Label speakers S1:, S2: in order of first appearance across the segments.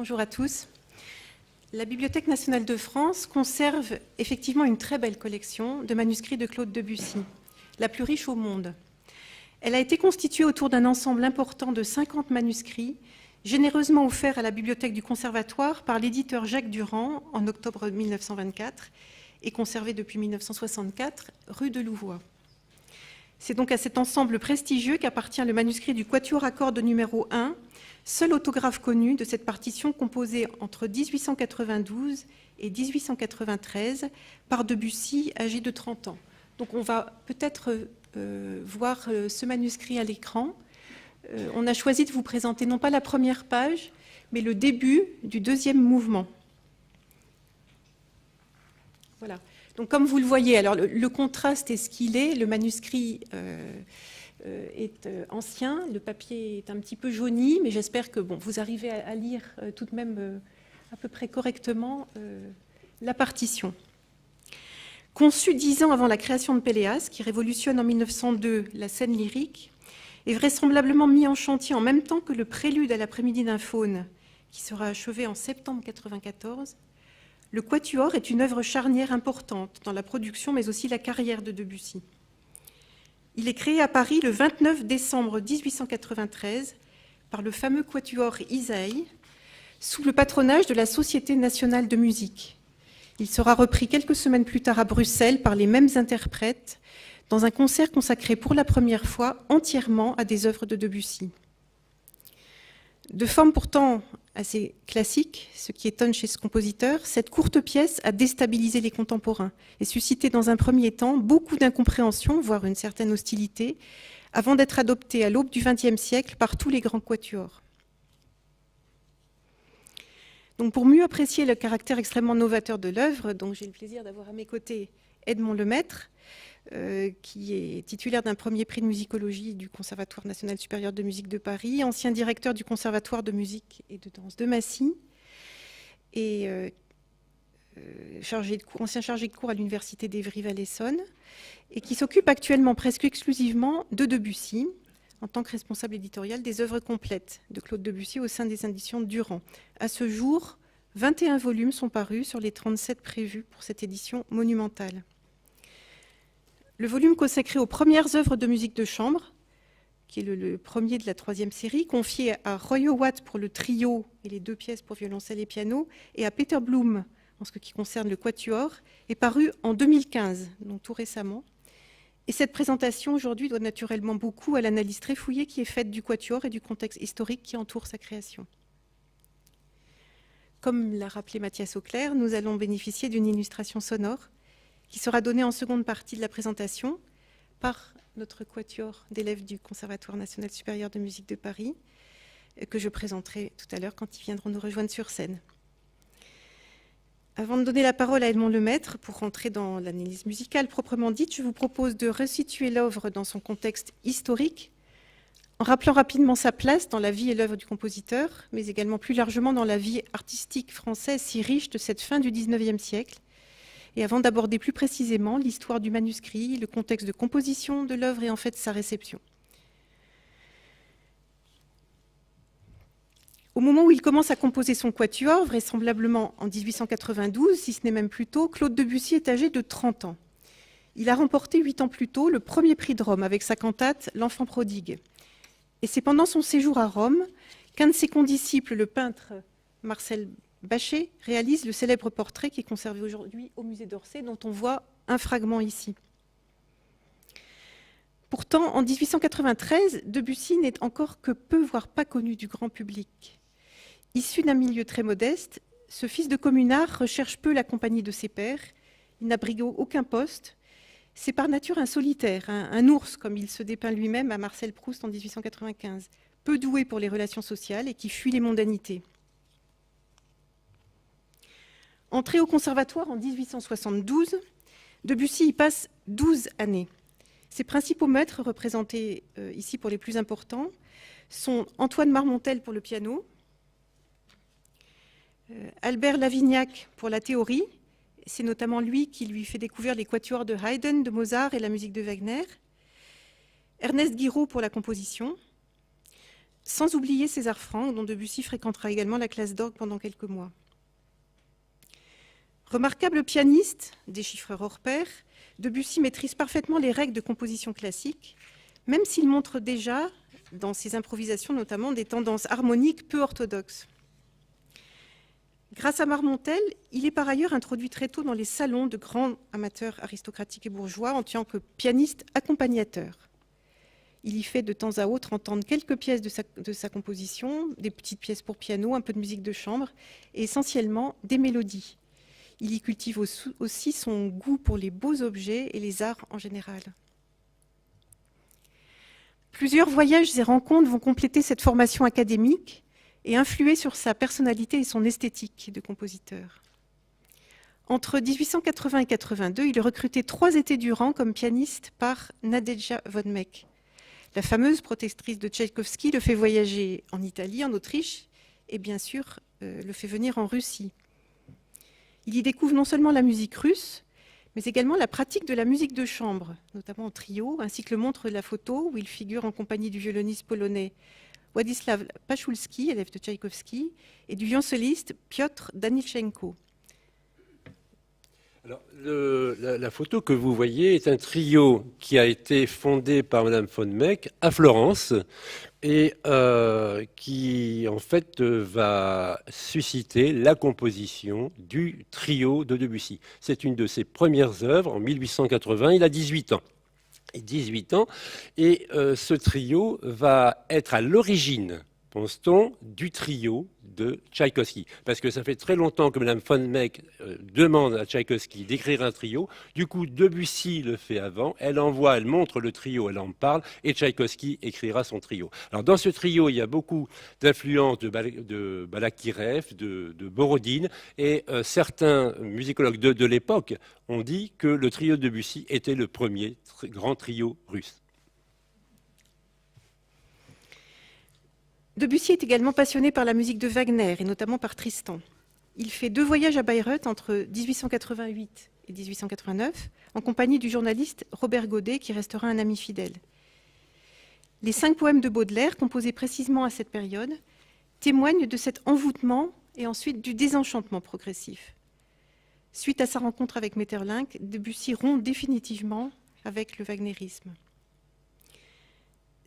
S1: Bonjour à tous. La Bibliothèque nationale de France conserve effectivement une très belle collection de manuscrits de Claude Debussy, la plus riche au monde. Elle a été constituée autour d'un ensemble important de 50 manuscrits, généreusement offerts à la Bibliothèque du Conservatoire par l'éditeur Jacques Durand en octobre 1924 et conservés depuis 1964, rue de Louvois. C'est donc à cet ensemble prestigieux qu'appartient le manuscrit du Quatuor à cordes numéro 1, seul autographe connu de cette partition composée entre 1892 et 1893 par Debussy, âgé de 30 ans. Donc on va peut-être voir ce manuscrit à l'écran. On a choisi de vous présenter non pas la première page, mais le début du deuxième mouvement. Voilà. Donc, comme vous le voyez, alors le contraste est ce qu'il est. Le manuscrit est ancien, le papier est un petit peu jauni, mais j'espère que vous arrivez à lire tout de même à peu près correctement la partition. Conçu 10 ans avant la création de Péléas, qui révolutionne en 1902 la scène lyrique, est vraisemblablement mis en chantier en même temps que le prélude à l'après-midi d'un faune, qui sera achevé en septembre 1994. Le Quatuor est une œuvre charnière importante dans la production, mais aussi la carrière de Debussy. Il est créé à Paris le 29 décembre 1893 par le fameux Quatuor Ysaÿe, sous le patronage de la Société nationale de musique. Il sera repris quelques semaines plus tard à Bruxelles par les mêmes interprètes, dans un concert consacré pour la première fois entièrement à des œuvres de Debussy. De forme pourtant assez classique, ce qui étonne chez ce compositeur, cette courte pièce a déstabilisé les contemporains et suscité dans un premier temps beaucoup d'incompréhension, voire une certaine hostilité, avant d'être adoptée à l'aube du XXe siècle par tous les grands quatuors. Donc pour mieux apprécier le caractère extrêmement novateur de l'œuvre, j'ai le plaisir d'avoir à mes côtés Edmond Lemaître, qui est titulaire d'un premier prix de musicologie du Conservatoire national supérieur de musique de Paris, ancien directeur du Conservatoire de musique et de danse de Massy, et ancien chargé de cours à l'université d'Évry-Val-Essonne, et qui s'occupe actuellement presque exclusivement de Debussy, en tant que responsable éditorial des œuvres complètes de Claude Debussy au sein des éditions Durand. À ce jour, 21 volumes sont parus sur les 37 prévus pour cette édition monumentale. Le volume consacré aux premières œuvres de musique de chambre, qui est le premier de la troisième série, confié à Roy Howat pour le trio et les 2 pièces pour violoncelle et piano, et à Peter Bloom en ce qui concerne le quatuor, est paru en 2015, donc tout récemment. Et cette présentation aujourd'hui doit naturellement beaucoup à l'analyse très fouillée qui est faite du quatuor et du contexte historique qui entoure sa création. Comme l'a rappelé Mathias Auclair, nous allons bénéficier d'une illustration sonore qui sera donnée en seconde partie de la présentation par notre quatuor d'élèves du Conservatoire national supérieur de musique de Paris, que je présenterai tout à l'heure quand ils viendront nous rejoindre sur scène. Avant de donner la parole à Edmond Lemaître pour rentrer dans l'analyse musicale proprement dite, je vous propose de resituer l'œuvre dans son contexte historique, en rappelant rapidement sa place dans la vie et l'œuvre du compositeur, mais également plus largement dans la vie artistique française si riche de cette fin du XIXe siècle, et avant d'aborder plus précisément l'histoire du manuscrit, le contexte de composition de l'œuvre et en fait sa réception. Au moment où il commence à composer son quatuor, vraisemblablement en 1892, si ce n'est même plus tôt, Claude Debussy est âgé de 30 ans. Il a remporté 8 ans plus tôt le premier prix de Rome avec sa cantate « L'enfant prodigue ». Et c'est pendant son séjour à Rome qu'un de ses condisciples, le peintre Marcel Bachet, réalise le célèbre portrait qui est conservé aujourd'hui au musée d'Orsay, dont on voit un fragment ici. Pourtant, en 1893, Debussy n'est encore que peu, voire pas connu du grand public. Issu d'un milieu très modeste, ce fils de communard recherche peu la compagnie de ses pairs, il n'abrigue aucun poste, c'est par nature un solitaire, un ours, comme il se dépeint lui-même à Marcel Proust en 1895, peu doué pour les relations sociales et qui fuit les mondanités. Entré au conservatoire en 1872, Debussy y passe 12 années. Ses principaux maîtres, représentés ici pour les plus importants, sont Antoine Marmontel pour le piano, Albert Lavignac pour la théorie, c'est notamment lui qui lui fait découvrir les quatuors de Haydn, de Mozart et la musique de Wagner, Ernest Guiraud pour la composition, sans oublier César Franck, dont Debussy fréquentera également la classe d'orgue pendant quelques mois. Remarquable pianiste, déchiffreur hors pair, Debussy maîtrise parfaitement les règles de composition classique, même s'il montre déjà, dans ses improvisations notamment, des tendances harmoniques peu orthodoxes. Grâce à Marmontel, il est par ailleurs introduit très tôt dans les salons de grands amateurs aristocratiques et bourgeois en tant que pianiste accompagnateur. Il y fait de temps à autre entendre quelques pièces de sa composition, des petites pièces pour piano, un peu de musique de chambre, et essentiellement des mélodies. Il y cultive aussi son goût pour les beaux objets et les arts en général. Plusieurs voyages et rencontres vont compléter cette formation académique et influer sur sa personnalité et son esthétique de compositeur. Entre 1880 et 82, il est recruté 3 étés durant comme pianiste par Nadezhda von Meck. La fameuse protectrice de Tchaïkovski le fait voyager en Italie, en Autriche et bien sûr le fait venir en Russie. Il y découvre non seulement la musique russe, mais également la pratique de la musique de chambre, notamment en trio, ainsi que le montre la photo où il figure en compagnie du violoniste polonais Władysław Paszulski, élève de Tchaïkovski, et du violoncelliste Piotr Danilchenko.
S2: Alors, la photo que vous voyez est un trio qui a été fondé par Madame von Meck à Florence et qui en fait va susciter la composition du trio de Debussy. C'est une de ses premières œuvres en 1880, il a 18 ans. Et 18 ans, et ce trio va être à l'origine, pense-t-on, du trio de Tchaïkovski. Parce que ça fait très longtemps que Mme von Meck demande à Tchaïkovski d'écrire un trio. Du coup, Debussy le fait avant. Elle envoie, elle montre le trio, elle en parle, et Tchaïkovski écrira son trio. Alors, dans ce trio, il y a beaucoup d'influences de Balakirev, de Borodine, et certains musicologues de l'époque ont dit que le trio de Debussy était le premier grand trio russe.
S1: Debussy est également passionné par la musique de Wagner, et notamment par Tristan. Il fait 2 voyages à Bayreuth entre 1888 et 1889, en compagnie du journaliste Robert Godet, qui restera un ami fidèle. Les 5 poèmes de Baudelaire, composés précisément à cette période, témoignent de cet envoûtement et ensuite du désenchantement progressif. Suite à sa rencontre avec Maeterlinck, Debussy rompt définitivement avec le wagnérisme.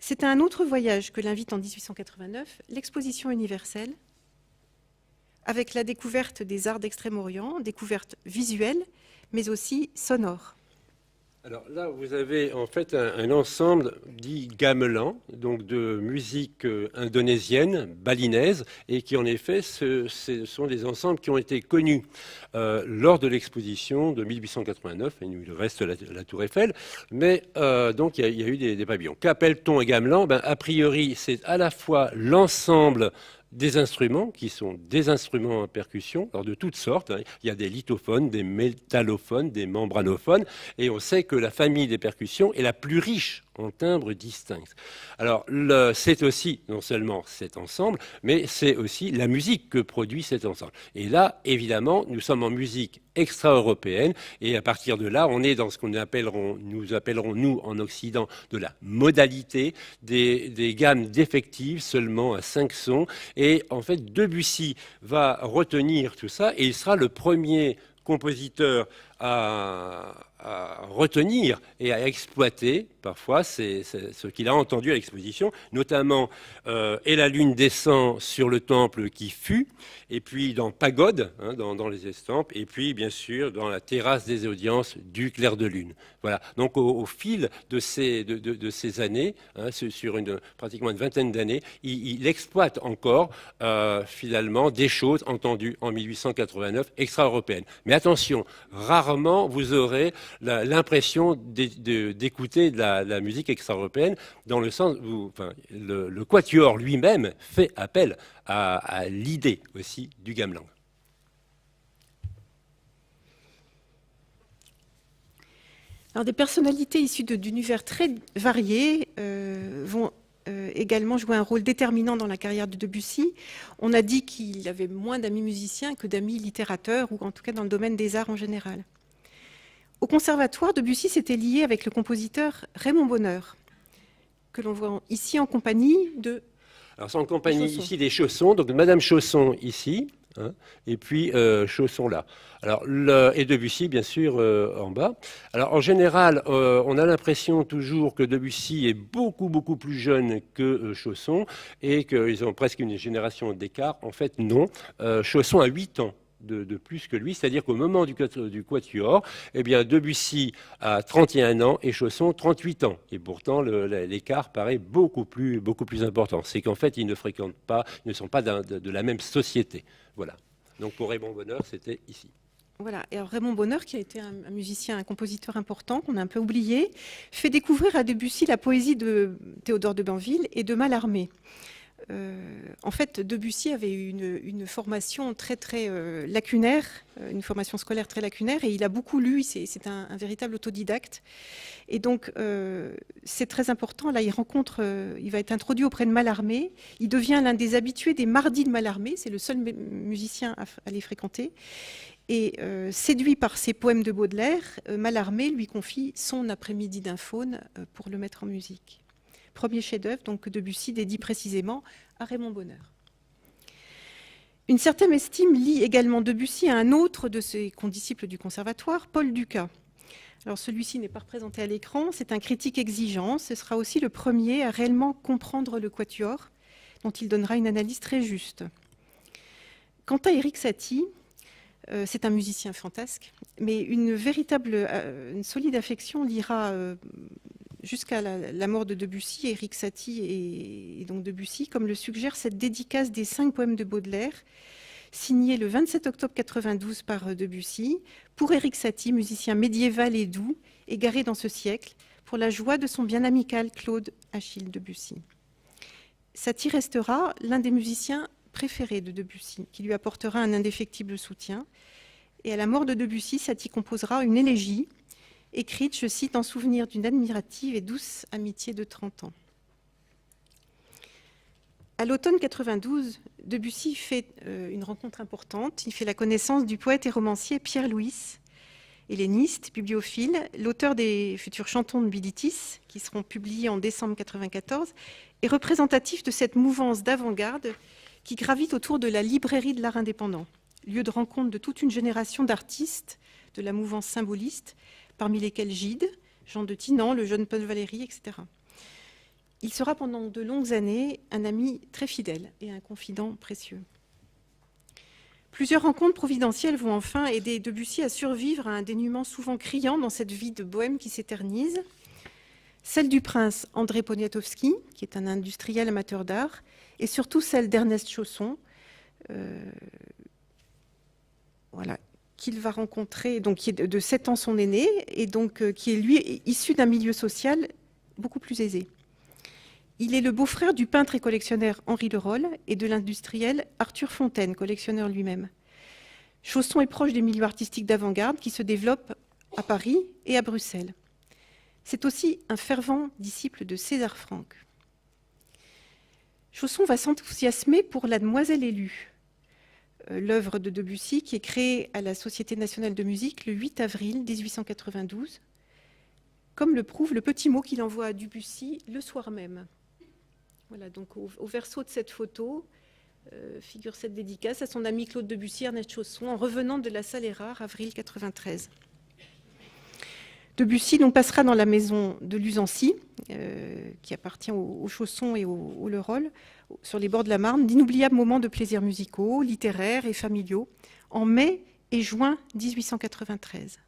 S1: C'est à un autre voyage que l'invite en 1889 l'exposition universelle, avec la découverte des arts d'Extrême-Orient, découverte visuelle, mais aussi sonore.
S2: Alors là, vous avez en fait un ensemble dit gamelan, donc de musique indonésienne, balinaise, et qui en effet, ce sont des ensembles qui ont été connus lors de l'exposition de 1889, et il reste la Tour Eiffel, mais donc il y a eu des pavillons. Qu'appelle-t-on un gamelan? A priori, c'est à la fois l'ensemble des instruments qui sont des instruments à percussion, alors de toutes sortes. Il y a des lithophones, des métallophones, des membranophones, et on sait que la famille des percussions est la plus riche en timbres distincts. Alors, c'est aussi non seulement cet ensemble, mais c'est aussi la musique que produit cet ensemble. Et là, évidemment, nous sommes en musique extra-européenne, et à partir de là, on est dans ce qu'on appellerons, nous en Occident, de la modalité, des gammes défectives seulement à 5 sons. Et en fait, Debussy va retenir tout ça, et il sera le premier compositeur à retenir et à exploiter parfois c'est ce qu'il a entendu à l'exposition, notamment Et la lune descend sur le temple qui fut, et puis dans Pagode, dans les estampes, et puis bien sûr dans la terrasse des audiences du clair de lune. Voilà. Donc au fil de ces années, sur pratiquement une vingtaine d'années, il exploite encore finalement des choses entendues en 1889 extra-européennes. Mais attention, rarement vous aurez l'impression d'écouter de la musique extra-européenne, dans le sens où le quatuor lui-même fait appel à l'idée aussi du gamelan.
S1: Alors, des personnalités issues d'univers très variés vont également jouer un rôle déterminant dans la carrière de Debussy. On a dit qu'il avait moins d'amis musiciens que d'amis littérateurs, ou en tout cas dans le domaine des arts en général. Au conservatoire, Debussy s'était lié avec le compositeur Raymond Bonheur, que l'on voit ici en compagnie de...
S2: Alors, c'est en compagnie ici des Chaussons, donc Madame Chausson ici, hein, et puis Chausson là. Alors, et Debussy, bien sûr, en bas. Alors, en général, on a l'impression toujours que Debussy est beaucoup, beaucoup plus jeune que Chausson et qu'ils ont presque une génération d'écart. En fait, non. Chausson a 8 ans de plus que lui, c'est-à-dire qu'au moment du quatuor, eh bien, Debussy a 31 ans et Chausson 38 ans. Et pourtant, l'écart paraît beaucoup plus important. C'est qu'en fait, ils ne fréquentent pas, ils ne sont pas de la même société. Voilà. Donc pour Raymond Bonheur, c'était ici.
S1: Voilà. Et alors Raymond Bonheur, qui a été un musicien, un compositeur important, qu'on a un peu oublié, fait découvrir à Debussy la poésie de Théodore de Banville et de Mallarmé. En fait, Debussy avait une formation très lacunaire, une formation scolaire très lacunaire, et il a beaucoup lu, c'est un véritable autodidacte. Et donc, c'est très important. Là, il va être introduit auprès de Mallarmé. Il devient l'un des habitués des mardis de Mallarmé. C'est le seul musicien à les fréquenter. Et séduit par ses poèmes de Baudelaire, Mallarmé lui confie son après-midi d'un faune pour le mettre en musique. Premier chef-d'œuvre donc que Debussy dédie précisément à Raymond Bonheur. Une certaine estime lie également Debussy à un autre de ses condisciples du conservatoire, Paul Dukas. Alors celui-ci n'est pas représenté à l'écran, c'est un critique exigeant, ce sera aussi le premier à réellement comprendre le quatuor, dont il donnera une analyse très juste. Quant à Erik Satie, c'est un musicien fantasque, mais une solide affection liera jusqu'à la mort de Debussy, Erik Satie et donc Debussy, comme le suggère cette dédicace des 5 poèmes de Baudelaire, signée le 27 octobre 92 par Debussy, pour Erik Satie, musicien médiéval et doux, égaré dans ce siècle, pour la joie de son bien amical Claude Achille Debussy. Satie restera l'un des musiciens préférés de Debussy, qui lui apportera un indéfectible soutien. Et à la mort de Debussy, Satie composera une élégie, écrite, je cite, en souvenir d'une admirative et douce amitié de 30 ans. À l'automne 92, Debussy fait une rencontre importante. Il fait la connaissance du poète et romancier Pierre Louis, helléniste, bibliophile, l'auteur des futurs chantons de Bilitis, qui seront publiés en décembre 94, et représentatif de cette mouvance d'avant-garde qui gravite autour de la librairie de l'art indépendant, lieu de rencontre de toute une génération d'artistes de la mouvance symboliste, parmi lesquels Gide, Jean de Tinan, le jeune Paul Valéry, etc. Il sera pendant de longues années un ami très fidèle et un confident précieux. Plusieurs rencontres providentielles vont enfin aider Debussy à survivre à un dénuement souvent criant dans cette vie de bohème qui s'éternise. Celle du prince André Poniatowski, qui est un industriel amateur d'art, et surtout celle d'Ernest Chausson, voilà, qu'il va rencontrer, donc qui est de 7 ans son aîné, et donc qui est lui issu d'un milieu social beaucoup plus aisé. Il est le beau-frère du peintre et collectionneur Henri de Rolle et de l'industriel Arthur Fontaine, collectionneur lui-même. Chausson est proche des milieux artistiques d'avant-garde qui se développent à Paris et à Bruxelles. C'est aussi un fervent disciple de César Franck. Chausson va s'enthousiasmer pour La Demoiselle élue, l'œuvre de Debussy qui est créée à la Société nationale de musique le 8 avril 1892, comme le prouve le petit mot qu'il envoie à Debussy le soir même. Voilà, donc au verso de cette photo figure cette dédicace à son ami Claude Debussy, Ernest Chausson, en revenant de la Salle Errard, avril 93. Debussy donc passera dans la maison de Luzancy, qui appartient aux Chaussons et au Le Roll, sur les bords de la Marne, d'inoubliables moments de plaisirs musicaux, littéraires et familiaux, en mai et juin 1893.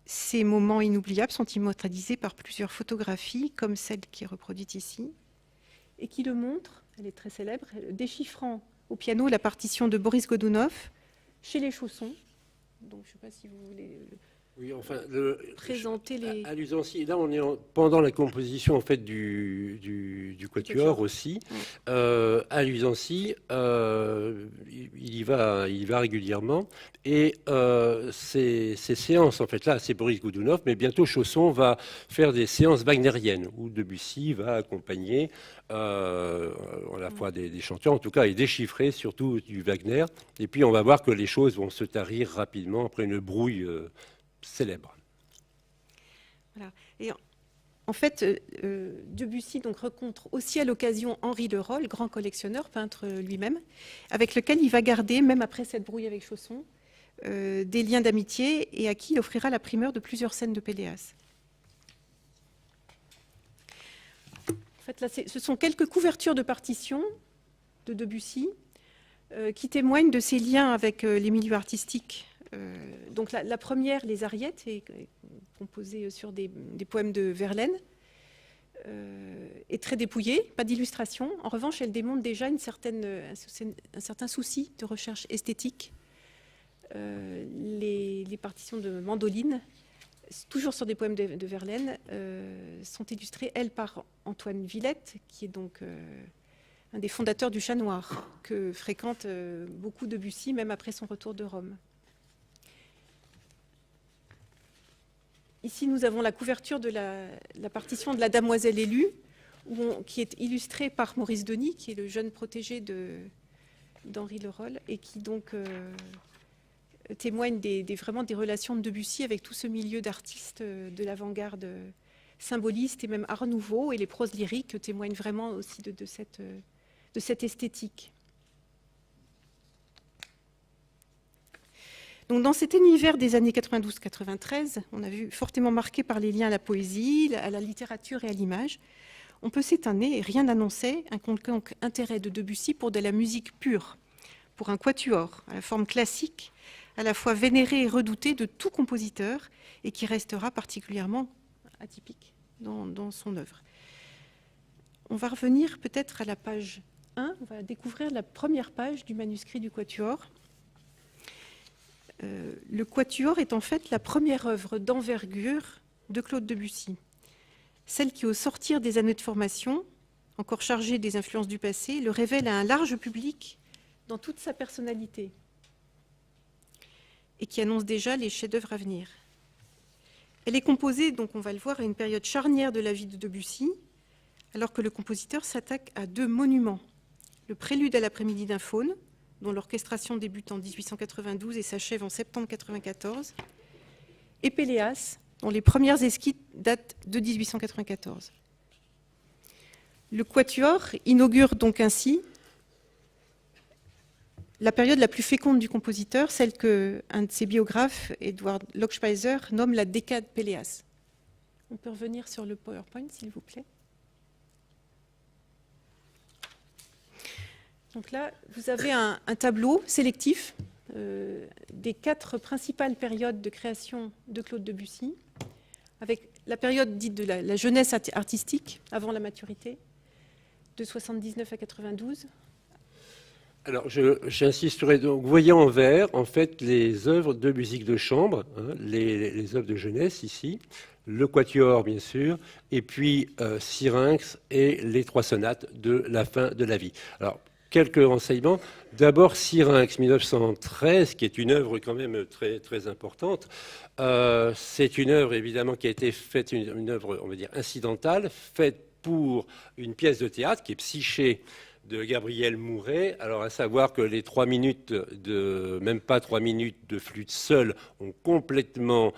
S1: Ces moments inoubliables sont immortalisés par plusieurs photographies, comme celle qui est reproduite ici, et qui le montre, elle est très célèbre, déchiffrant au piano la partition de Boris Godunov chez les Chaussons. Donc je ne sais pas si vous voulez
S2: oui, enfin,
S1: présenter les...
S2: À Luzancy, là on est pendant la composition en fait du quatuor aussi. À Luzancy, il y va régulièrement et ces séances, en fait là c'est Boris Godunov, mais bientôt Chausson va faire des séances wagnériennes où Debussy va accompagner à la fois des chanteurs, en tout cas, et déchiffrer surtout du Wagner. Et puis on va voir que les choses vont se tarir rapidement après une brouille célèbre.
S1: Voilà. Et En fait, Debussy donc, rencontre aussi à l'occasion Henri Le Roll, grand collectionneur, peintre lui-même, avec lequel il va garder, même après cette brouille avec Chausson, des liens d'amitié et à qui il offrira la primeur de plusieurs scènes de Péléas. En fait, là, ce sont quelques couvertures de partitions de Debussy qui témoignent de ses liens avec les milieux artistiques. Donc la première, Les Ariettes, est composée sur des poèmes de Verlaine, est très dépouillée, pas d'illustration. En revanche, elle démontre déjà un certain souci de recherche esthétique. Les partitions de Mandoline, toujours sur des poèmes de Verlaine, sont illustrées, elles, par Antoine Villette, qui est donc un des fondateurs du Chat Noir, que fréquente beaucoup Debussy, même après son retour de Rome. Ici, nous avons la couverture de la partition de La Damoiselle élue, qui est illustrée par Maurice Denis, qui est le jeune protégé d'Henri Le Roll, et qui donc témoigne vraiment des relations de Debussy avec tout ce milieu d'artistes de l'avant-garde symboliste et même art nouveau, et les proses lyriques témoignent vraiment aussi de cette esthétique. Donc, dans cet univers des années 92-93, on a vu fortement marqué par les liens à la poésie, à la littérature et à l'image, on peut s'étonner, et rien n'annonçait un quelconque intérêt de Debussy pour de la musique pure, pour un quatuor à la forme classique, à la fois vénéré et redouté de tout compositeur, et qui restera particulièrement atypique dans son œuvre. On va revenir peut-être à la page 1, on va découvrir la première page du manuscrit du quatuor. Le quatuor est en fait la première œuvre d'envergure de Claude Debussy, celle qui, au sortir des années de formation, encore chargée des influences du passé, le révèle à un large public dans toute sa personnalité et qui annonce déjà les chefs-d'œuvre à venir. Elle est composée, donc on va le voir, à une période charnière de la vie de Debussy, alors que le compositeur s'attaque à deux monuments. Le prélude à l'après-midi d'un faune, dont l'orchestration débute en 1892 et s'achève en septembre 1994, et Péléas, dont les premières esquisses datent de 1894. Le quatuor inaugure donc ainsi la période la plus féconde du compositeur, celle qu'un de ses biographes, Edward Lochspeiser, nomme la décade Péléas. On peut revenir sur le PowerPoint, s'il vous plaît. Donc là, vous avez un tableau sélectif des 4 principales périodes de création de Claude Debussy, avec la période dite de la jeunesse artistique, avant la maturité, de 79 à 92.
S2: Alors, j'insisterai donc, vous voyez en vert, en fait, les œuvres de musique de chambre, hein, les œuvres de jeunesse ici, le quatuor, bien sûr, et puis Syrinx et les 3 sonates de la fin de la vie. Alors, quelques renseignements. D'abord, Syrinx 1913, qui est une œuvre quand même très, très importante. C'est une œuvre, évidemment, qui a été faite, une œuvre, on va dire, incidentale, faite pour une pièce de théâtre qui est Psyché de Gabriel Mouret. Alors, à savoir que les 3 minutes même pas 3 minutes de flûte seule ont complètement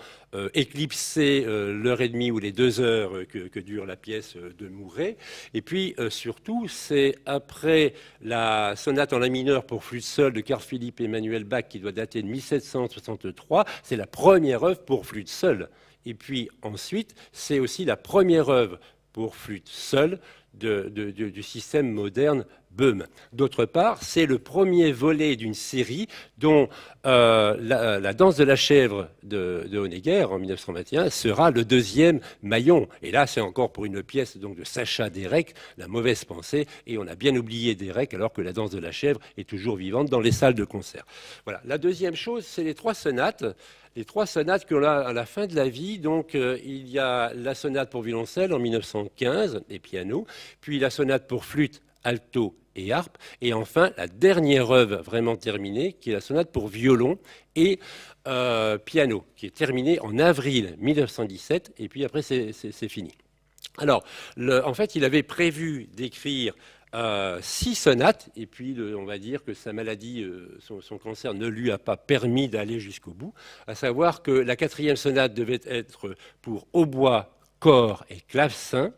S2: éclipsé l'heure et demie ou les 2 heures que dure la pièce de Mouret. Et puis, surtout, c'est après la sonate en la mineur pour flûte seule de Carl Philipp Emanuel Bach, qui doit dater de 1763. C'est la première œuvre pour flûte seule. Et puis, ensuite, c'est aussi la première œuvre pour flûte seule du système moderne Böhm. D'autre part, c'est le premier volet d'une série dont la danse de la chèvre de Honegger en 1921 sera le 2e maillon. Et là, c'est encore pour une pièce donc, de Sacha Derek, La mauvaise pensée, et on a bien oublié Derek alors que la danse de la chèvre est toujours vivante dans les salles de concert. Voilà. La deuxième chose, c'est les 3 sonates. Les 3 sonates qu'on a à la fin de la vie, donc il y a la sonate pour violoncelle en 1915 et piano, puis la sonate pour flûte, alto et harpe, et enfin la dernière œuvre vraiment terminée, qui est la sonate pour violon et piano, qui est terminée en avril 1917, et puis après c'est fini. Alors, en fait, il avait prévu d'écrire 6 sonates, et puis on va dire que sa maladie, son cancer ne lui a pas permis d'aller jusqu'au bout, à savoir que la 4e sonate devait être pour hautbois, corps et clavecin,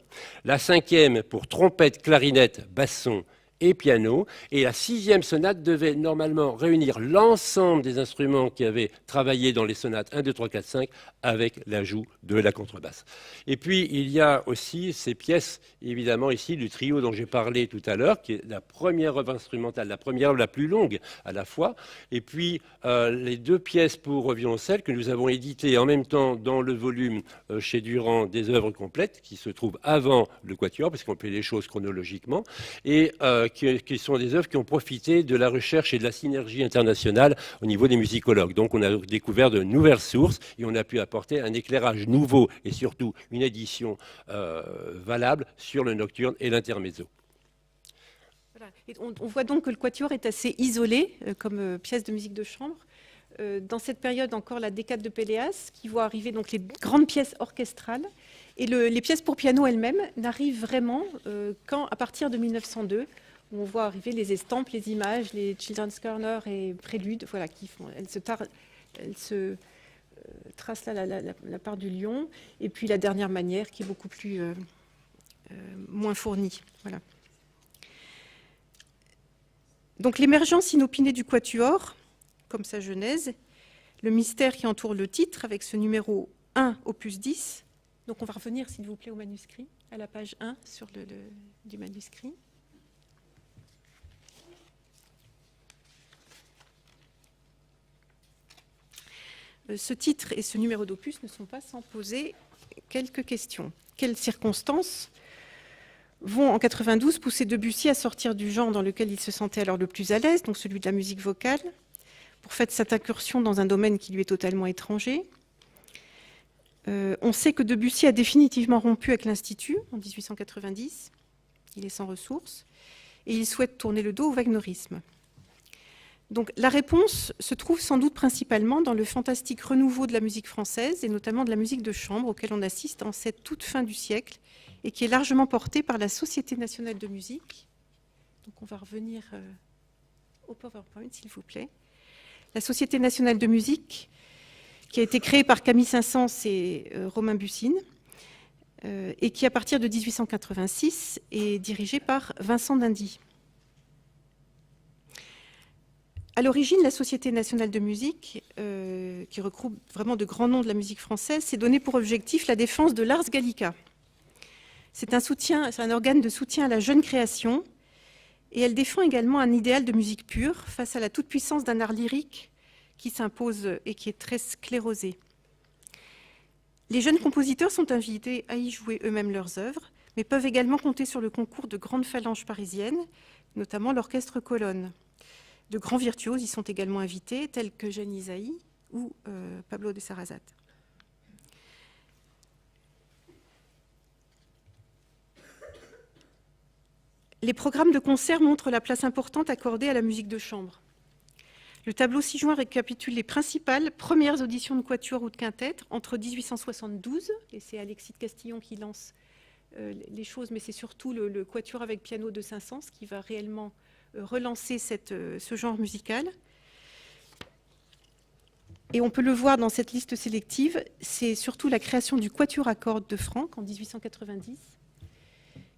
S2: la 5e pour trompette, clarinette, basson et piano, et la 6e sonate devait normalement réunir l'ensemble des instruments qui avaient travaillé dans les sonates 1, 2, 3, 4, 5 avec l'ajout de la contrebasse. Et puis il y a aussi ces pièces, évidemment ici, du trio dont j'ai parlé tout à l'heure, qui est la première œuvre instrumentale, la première œuvre la plus longue à la fois, et puis les 2 pièces pour violoncelle que nous avons éditées en même temps dans le volume chez Durand des œuvres complètes, qui se trouvent avant le quatuor, parce qu'on fait les choses chronologiquement, et qui sont des œuvres qui ont profité de la recherche et de la synergie internationale au niveau des musicologues. Donc on a découvert de nouvelles sources et on a pu apporter un éclairage nouveau et surtout une édition valable sur le nocturne et l'intermezzo.
S1: Voilà. Et on voit donc que le quatuor est assez isolé comme pièce de musique de chambre. Dans cette période encore la décade de Péléas, qui voit arriver donc les grandes pièces orchestrales, et les pièces pour piano elles-mêmes n'arrivent vraiment qu'à partir de 1902, où on voit arriver les estampes, les images, les Children's Corner et Prélude, voilà, elles se tracent là la part du lion, et puis la dernière manière qui est beaucoup plus moins fournie. Voilà. Donc l'émergence inopinée du quatuor, comme sa genèse, le mystère qui entoure le titre avec ce numéro 1, opus 10. Donc on va revenir, s'il vous plaît, au manuscrit, à la page 1 du manuscrit. Ce titre et ce numéro d'opus ne sont pas sans poser quelques questions. Quelles circonstances vont en 92 pousser Debussy à sortir du genre dans lequel il se sentait alors le plus à l'aise, donc celui de la musique vocale, pour faire cette incursion dans un domaine qui lui est totalement étranger? On sait que Debussy a définitivement rompu avec l'Institut en 1890. Il est sans ressources et il souhaite tourner le dos au wagnerisme. Donc la réponse se trouve sans doute principalement dans le fantastique renouveau de la musique française et notamment de la musique de chambre auquel on assiste en cette toute fin du siècle et qui est largement portée par la Société nationale de musique. Donc on va revenir au PowerPoint, s'il vous plaît. La Société nationale de musique, qui a été créée par Camille Saint-Saëns et Romain Bussine, et qui, à partir de 1886, est dirigée par Vincent d'Indy. À l'origine, la Société nationale de musique, qui regroupe vraiment de grands noms de la musique française, s'est donné pour objectif la défense de l'ars gallica. C'est un organe de soutien à la jeune création, et elle défend également un idéal de musique pure face à la toute-puissance d'un art lyrique qui s'impose et qui est très sclérosé. Les jeunes compositeurs sont invités à y jouer eux-mêmes leurs œuvres, mais peuvent également compter sur le concours de grandes phalanges parisiennes, notamment l'orchestre Colonne. De grands virtuoses y sont également invités, tels que Jeanne Isaïe ou Pablo de Sarrazat. Les programmes de concert montrent la place importante accordée à la musique de chambre. Le tableau ci-joint récapitule les principales premières auditions de quatuor ou de quintette entre 1872, et c'est Alexis de Castillon qui lance les choses, mais c'est surtout le quatuor avec piano de Saint-Saëns qui va réellement relancer ce genre musical. Et on peut le voir dans cette liste sélective, c'est surtout la création du quatuor à cordes de Franck en 1890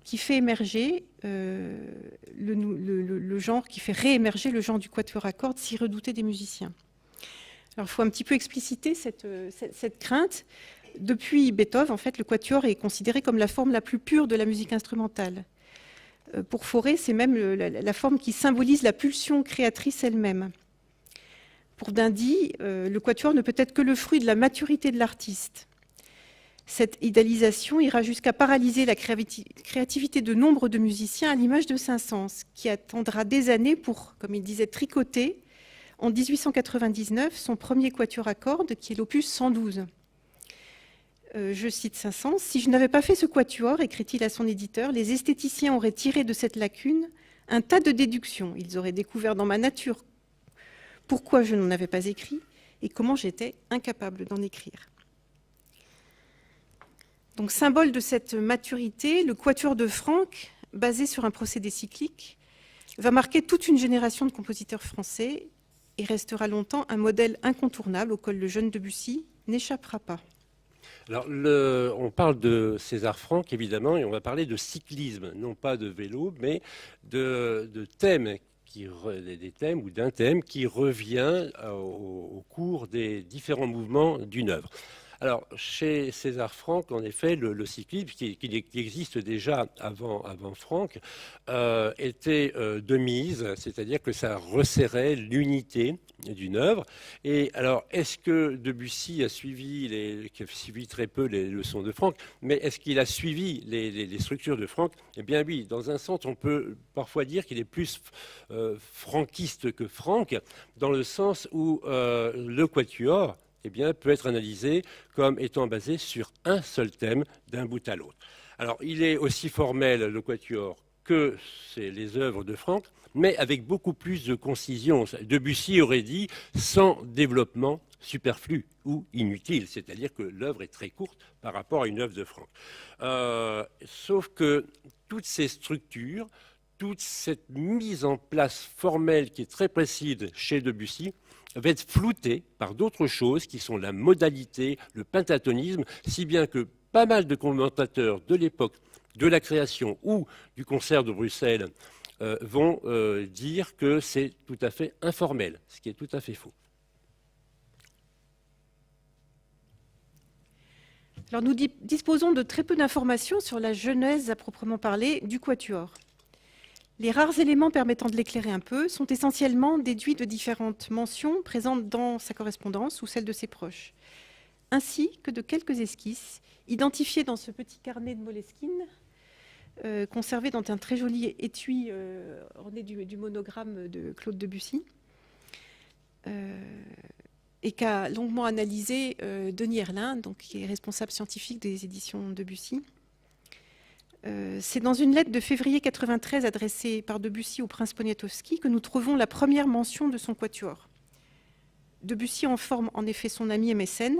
S1: qui fait émerger le genre, qui fait réémerger le genre du quatuor à cordes si redouté des musiciens. Alors il faut un petit peu expliciter cette crainte. Depuis Beethoven, en fait, le quatuor est considéré comme la forme la plus pure de la musique instrumentale. Pour Fauré, c'est même la forme qui symbolise la pulsion créatrice elle-même. Pour d'Indy, le quatuor ne peut être que le fruit de la maturité de l'artiste. Cette idéalisation ira jusqu'à paralyser la créativité de nombre de musiciens à l'image de Saint-Saëns, qui attendra des années pour, comme il disait, tricoter en 1899 son premier quatuor à cordes, qui est l'opus 112. Je cite Saint-Saëns, « Si je n'avais pas fait ce quatuor, écrit-il à son éditeur, les esthéticiens auraient tiré de cette lacune un tas de déductions. Ils auraient découvert dans ma nature pourquoi je n'en avais pas écrit et comment j'étais incapable d'en écrire. » Donc, symbole de cette maturité, le quatuor de Franck, basé sur un procédé cyclique, va marquer toute une génération de compositeurs français et restera longtemps un modèle incontournable auquel le jeune Debussy n'échappera pas.
S2: Alors, on parle de César Franck, évidemment, et on va parler de cyclisme, non pas de vélo, mais de thèmes, des thèmes ou d'un thème qui revient au cours des différents mouvements d'une œuvre. Alors, chez César Franck, en effet, le cyclisme, qui existe déjà avant Franck, était de mise, c'est-à-dire que ça resserrait l'unité d'une œuvre. Et alors, est-ce que Debussy a suivi, qui a suivi très peu les leçons de Franck, mais est-ce qu'il a suivi les structures de Franck? Eh bien oui, dans un sens, on peut parfois dire qu'il est plus franquiste que Franck, dans le sens où le quatuor, eh bien, peut être analysé comme étant basé sur un seul thème d'un bout à l'autre. Alors, il est aussi formel, le quatuor, que les œuvres de Franck, mais avec beaucoup plus de concision. Debussy aurait dit sans développement superflu ou inutile, c'est-à-dire que l'œuvre est très courte par rapport à une œuvre de Franck. Sauf que toutes ces structures, toute cette mise en place formelle qui est très précise chez Debussy, va être floutée par d'autres choses qui sont la modalité, le pentatonisme, si bien que pas mal de commentateurs de l'époque de la création ou du concert de Bruxelles vont dire que c'est tout à fait informel, ce qui est tout à fait faux.
S1: Alors nous disposons de très peu d'informations sur la genèse à proprement parler du quatuor. Les rares éléments permettant de l'éclairer un peu sont essentiellement déduits de différentes mentions présentes dans sa correspondance ou celle de ses proches, ainsi que de quelques esquisses identifiées dans ce petit carnet de Moleskine, conservé dans un très joli étui orné du monogramme de Claude Debussy, et qu'a longuement analysé Denis Erlin, donc, qui est responsable scientifique des éditions Debussy. C'est dans une lettre de février 1993 adressée par Debussy au prince Poniatowski que nous trouvons la première mention de son quatuor. Debussy informe en effet son ami et mécène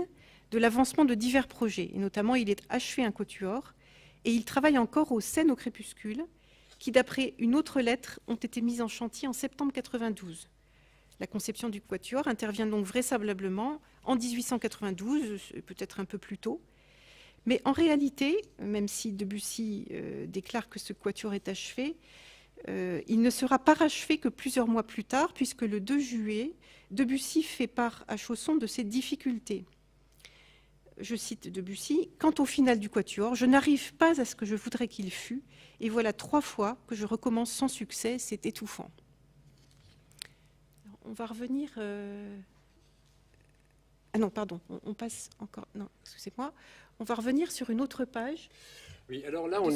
S1: de l'avancement de divers projets, et notamment il est achevé un quatuor, et il travaille encore aux Scènes au crépuscule, qui d'après une autre lettre ont été mises en chantier en septembre 1992. La conception du quatuor intervient donc vraisemblablement en 1892, peut-être un peu plus tôt. Mais en réalité, même si Debussy déclare que ce quatuor est achevé, il ne sera parachevé que plusieurs mois plus tard, puisque le 2 juillet, Debussy fait part à Chausson de ses difficultés. Je cite Debussy, « Quant au final du quatuor, je n'arrive pas à ce que je voudrais qu'il fût, et voilà 3 fois que je recommence sans succès, c'est étouffant. » On va revenir... Ah non, pardon, on passe encore... Non, excusez-moi. On va revenir sur une autre page.
S2: Oui, alors là, on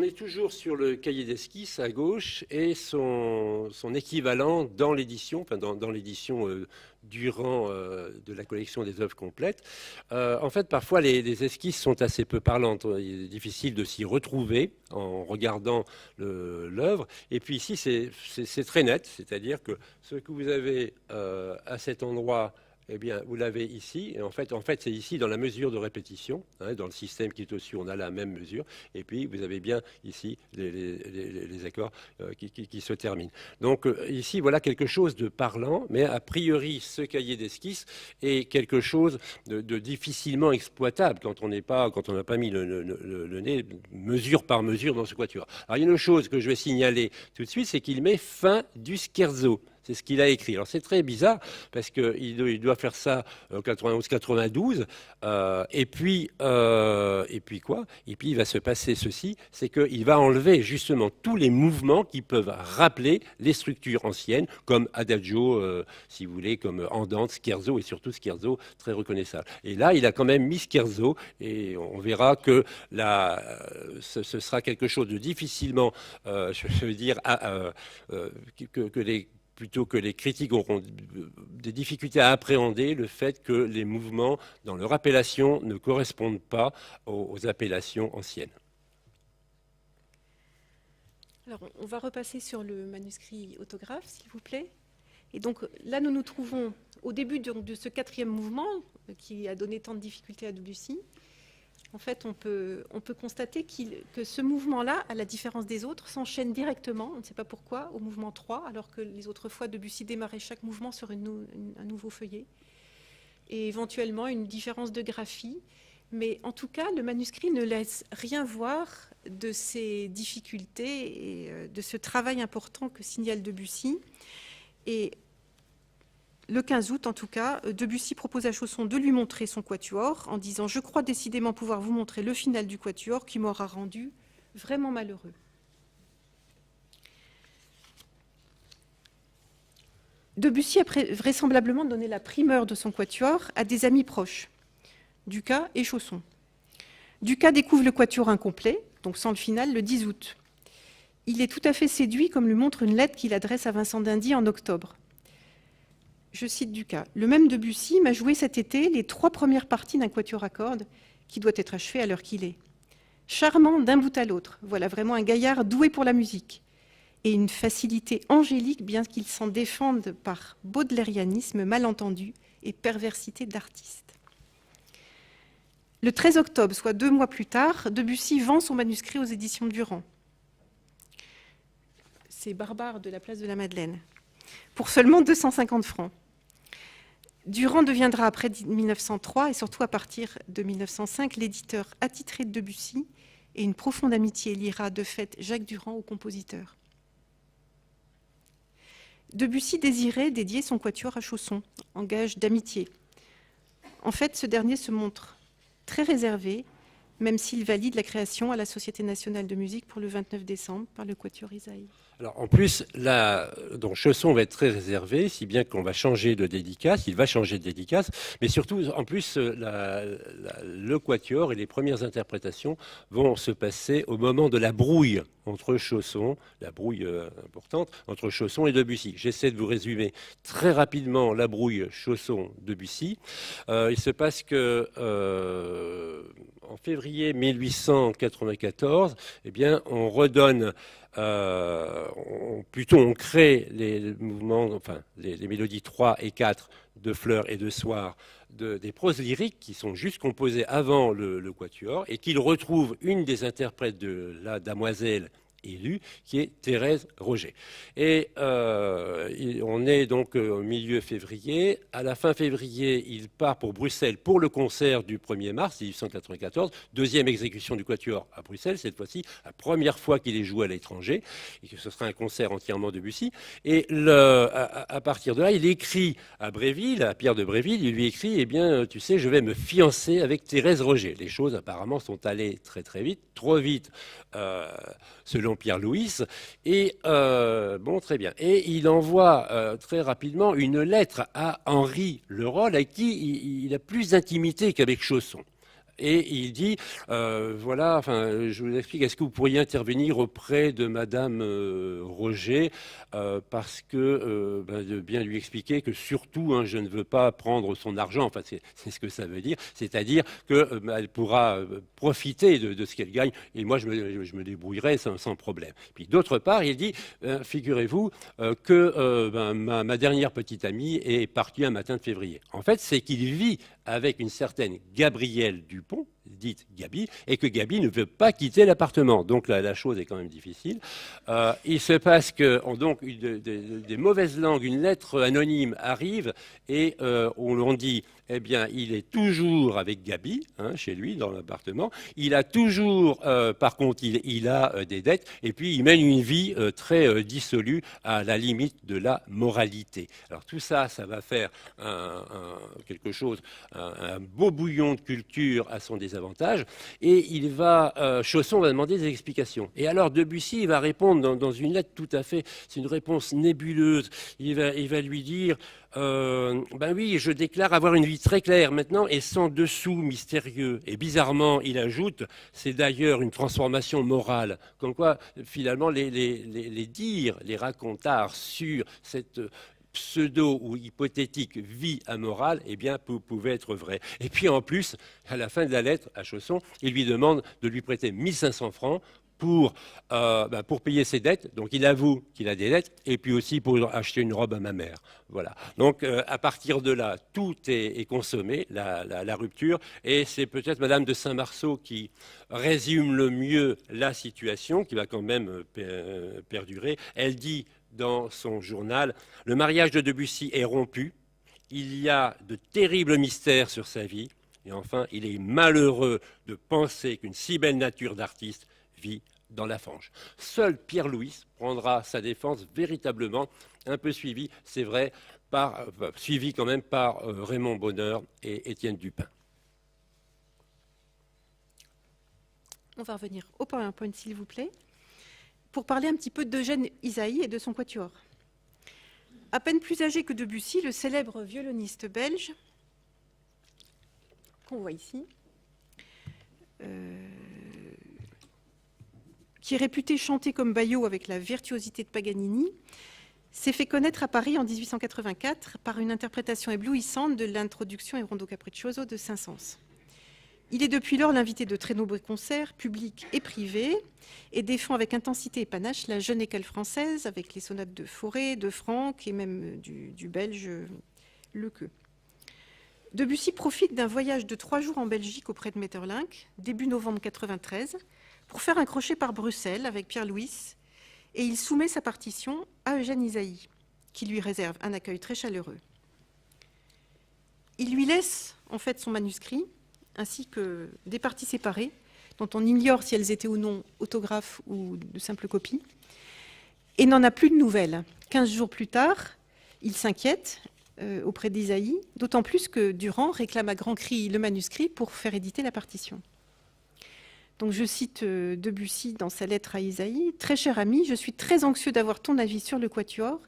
S2: est toujours sur le cahier d'esquisse à gauche et son équivalent dans l'édition, enfin dans l'édition Durand de la collection des œuvres complètes. En fait, parfois, les esquisses sont assez peu parlantes. Il est difficile de s'y retrouver en regardant l'œuvre. Et puis ici, c'est très net, c'est-à-dire que ce que vous avez à cet endroit, eh bien, vous l'avez ici, et en fait c'est ici dans la mesure de répétition, hein, dans le système qui est au-dessus, on a la même mesure, et puis vous avez bien ici les accords qui se terminent. Donc ici, voilà quelque chose de parlant, mais a priori, ce cahier d'esquisse est quelque chose de difficilement exploitable quand on n'a pas mis le nez mesure par mesure dans ce quatuor. Alors il y a une chose que je vais signaler tout de suite, c'est qu'il met fin du scherzo. C'est ce qu'il a écrit. Alors c'est très bizarre parce qu'il doit faire ça en 91-92. Et puis quoi? Et puis il va se passer ceci, c'est qu'il va enlever justement tous les mouvements qui peuvent rappeler les structures anciennes, comme Adagio, si vous voulez, comme Andante, Scherzo et surtout Scherzo, très reconnaissable. Et là, il a quand même mis Scherzo et on verra que ce sera quelque chose de difficilement, je veux dire, plutôt que les critiques auront des difficultés à appréhender le fait que les mouvements dans leur appellation ne correspondent pas aux appellations anciennes.
S1: Alors, on va repasser sur le manuscrit autographe, s'il vous plaît. Et donc là, nous nous trouvons au début de ce 4e mouvement qui a donné tant de difficultés à Debussy. En fait, on peut constater que ce mouvement-là, à la différence des autres, s'enchaîne directement, on ne sait pas pourquoi, au mouvement 3, alors que les autres fois, Debussy démarrait chaque mouvement sur un nouveau feuillet. et éventuellement une différence de graphie. Mais en tout cas, le manuscrit ne laisse rien voir de ces difficultés et de ce travail important que signale Debussy. Et le 15 août, en tout cas, Debussy propose à Chausson de lui montrer son quatuor en disant « Je crois décidément pouvoir vous montrer le final du quatuor qui m'aura rendu vraiment malheureux. » Debussy a vraisemblablement donné la primeur de son quatuor à des amis proches, Dukas et Chausson. Dukas découvre le quatuor incomplet, donc sans le final, le 10 août. Il est tout à fait séduit, comme le montre une lettre qu'il adresse à Vincent d'Indy en octobre. Je cite Dukas. « Le même Debussy m'a joué cet été les 3 premières parties d'un quatuor à cordes qui doit être achevé à l'heure qu'il est. Charmant d'un bout à l'autre, voilà vraiment un gaillard doué pour la musique. Et une facilité angélique, bien qu'il s'en défende par baudelairianisme malentendu et perversité d'artiste. » Le 13 octobre, soit 2 mois plus tard, Debussy vend son manuscrit aux éditions Durand. C'est Barbare de la place de la Madeleine, pour seulement 250 francs. Durand deviendra après 1903 et surtout à partir de 1905 l'éditeur attitré de Debussy, et une profonde amitié liera de fait Jacques Durand au compositeur. Debussy désirait dédier son quatuor à Chausson, en gage d'amitié. En fait, ce dernier se montre très réservé, même s'il valide la création à la Société nationale de musique pour le 29 décembre par le quatuor Isaïe.
S2: Alors, en plus, donc Chausson va être très réservé, si bien qu'on va changer de dédicace, il va changer de dédicace, mais surtout, en plus, le quatuor et les premières interprétations vont se passer au moment de la brouille entre Chausson, la brouille importante, entre Chausson et Debussy. J'essaie de vous résumer très rapidement la brouille Chausson-Debussy. Il se passe que en février 1894, eh bien, on redonne plutôt on crée les mouvements, enfin les mélodies 3 et 4 de Fleurs et de Soir, des proses lyriques qui sont juste composées avant le quatuor et qu'il retrouve une des interprètes de la Damoiselle élue, qui est Thérèse Roger. Et on est donc au milieu février. À la fin février, il part pour Bruxelles pour le concert du 1er mars 1894, deuxième exécution du quatuor à Bruxelles, cette fois-ci, la première fois qu'il est joué à l'étranger, et que ce sera un concert entièrement Debussy. Et à partir de là, il écrit à Bréville, à Pierre de Bréville, il lui écrit, eh bien, tu sais, je vais me fiancer avec Thérèse Roger. Les choses, apparemment, sont allées très très vite, trop vite, selon Pierre-Louis, et bon, très bien. Et il envoie très rapidement une lettre à Henri Leroll, avec qui il a plus d'intimité qu'avec Chausson. Et il dit, voilà, enfin, je vous explique, est-ce que vous pourriez intervenir auprès de Madame Roger, parce que, de bien lui expliquer que surtout, je ne veux pas prendre son argent, enfin, c'est ce que ça veut dire, c'est-à-dire qu'elle pourra profiter de ce qu'elle gagne, et moi, je me débrouillerai sans problème. Puis d'autre part, il dit, figurez-vous que ma dernière petite amie est partie un matin de février. En fait, c'est qu'il vit avec une certaine Gabrielle Dupont, dite Gabi, et que Gabi ne veut pas quitter l'appartement. Donc la chose est quand même difficile. Il se passe que donc des mauvaises langues, une lettre anonyme arrive et on dit, eh bien, il est toujours avec Gabi, chez lui, dans l'appartement. Il a toujours, par contre, il a des dettes, et puis il mène une vie très dissolue, à la limite de la moralité. Alors tout ça, ça va faire quelque chose, un beau bouillon de culture à son désavantage, et Chausson va demander des explications. Et alors Debussy, il va répondre dans une lettre tout à fait, c'est une réponse nébuleuse. Il va lui dire, ben oui, je déclare avoir une vie très claire maintenant et sans dessous mystérieux. Et bizarrement, il ajoute, c'est d'ailleurs une transformation morale. Comme quoi, finalement, les dires, les racontars sur cette pseudo ou hypothétique vie amorale, eh bien, pouvait être vrai. Et puis en plus, à la fin de la lettre à Chausson, il lui demande de lui prêter 1500 francs pour payer ses dettes. Donc il avoue qu'il a des dettes, et puis aussi pour acheter une robe à ma mère. Voilà. Donc à partir de là, tout est consommé, la rupture, et c'est peut-être Madame de Saint-Marceau qui résume le mieux la situation, qui va quand même perdurer. Elle dit dans son journal, le mariage de Debussy est rompu. il y a de terribles mystères sur sa vie. Et enfin, il est malheureux de penser qu'une si belle nature d'artiste vit dans la fange. Seul Pierre-Louis prendra sa défense véritablement, un peu suivi, c'est vrai, suivi quand même par Raymond Bonheur et Étienne Dupin.
S1: On va revenir au PowerPoint, s'il vous plaît, pour parler un petit peu d'Eugène Ysaÿe et de son quatuor. À peine plus âgé que Debussy, le célèbre violoniste belge, qu'on voit ici, qui est réputé chanter comme Baillot avec la virtuosité de Paganini, s'est fait connaître à Paris en 1884 par une interprétation éblouissante de l'introduction et Rondo Capriccioso de Saint-Saëns. Il est depuis lors l'invité de très nombreux concerts, publics et privés, et défend avec intensité et panache la jeune école française, avec les sonates de Fauré, de Franck et même du belge Lequeux. Debussy profite d'un voyage de 3 jours en Belgique auprès de Maeterlinck, début novembre 1993, pour faire un crochet par Bruxelles avec Pierre-Louis, et il soumet sa partition à Eugène Ysaÿe, qui lui réserve un accueil très chaleureux. Il lui laisse en fait son manuscrit, ainsi que des parties séparées, dont on ignore si elles étaient ou non autographes ou de simples copies, et n'en a plus de nouvelles. 15 jours plus tard, il s'inquiète auprès d'Ysaÿe, d'autant plus que Durand réclame à grands cris le manuscrit pour faire éditer la partition. Donc je cite Debussy dans sa lettre à Ysaÿe. « Très cher ami, je suis très anxieux d'avoir ton avis sur le quatuor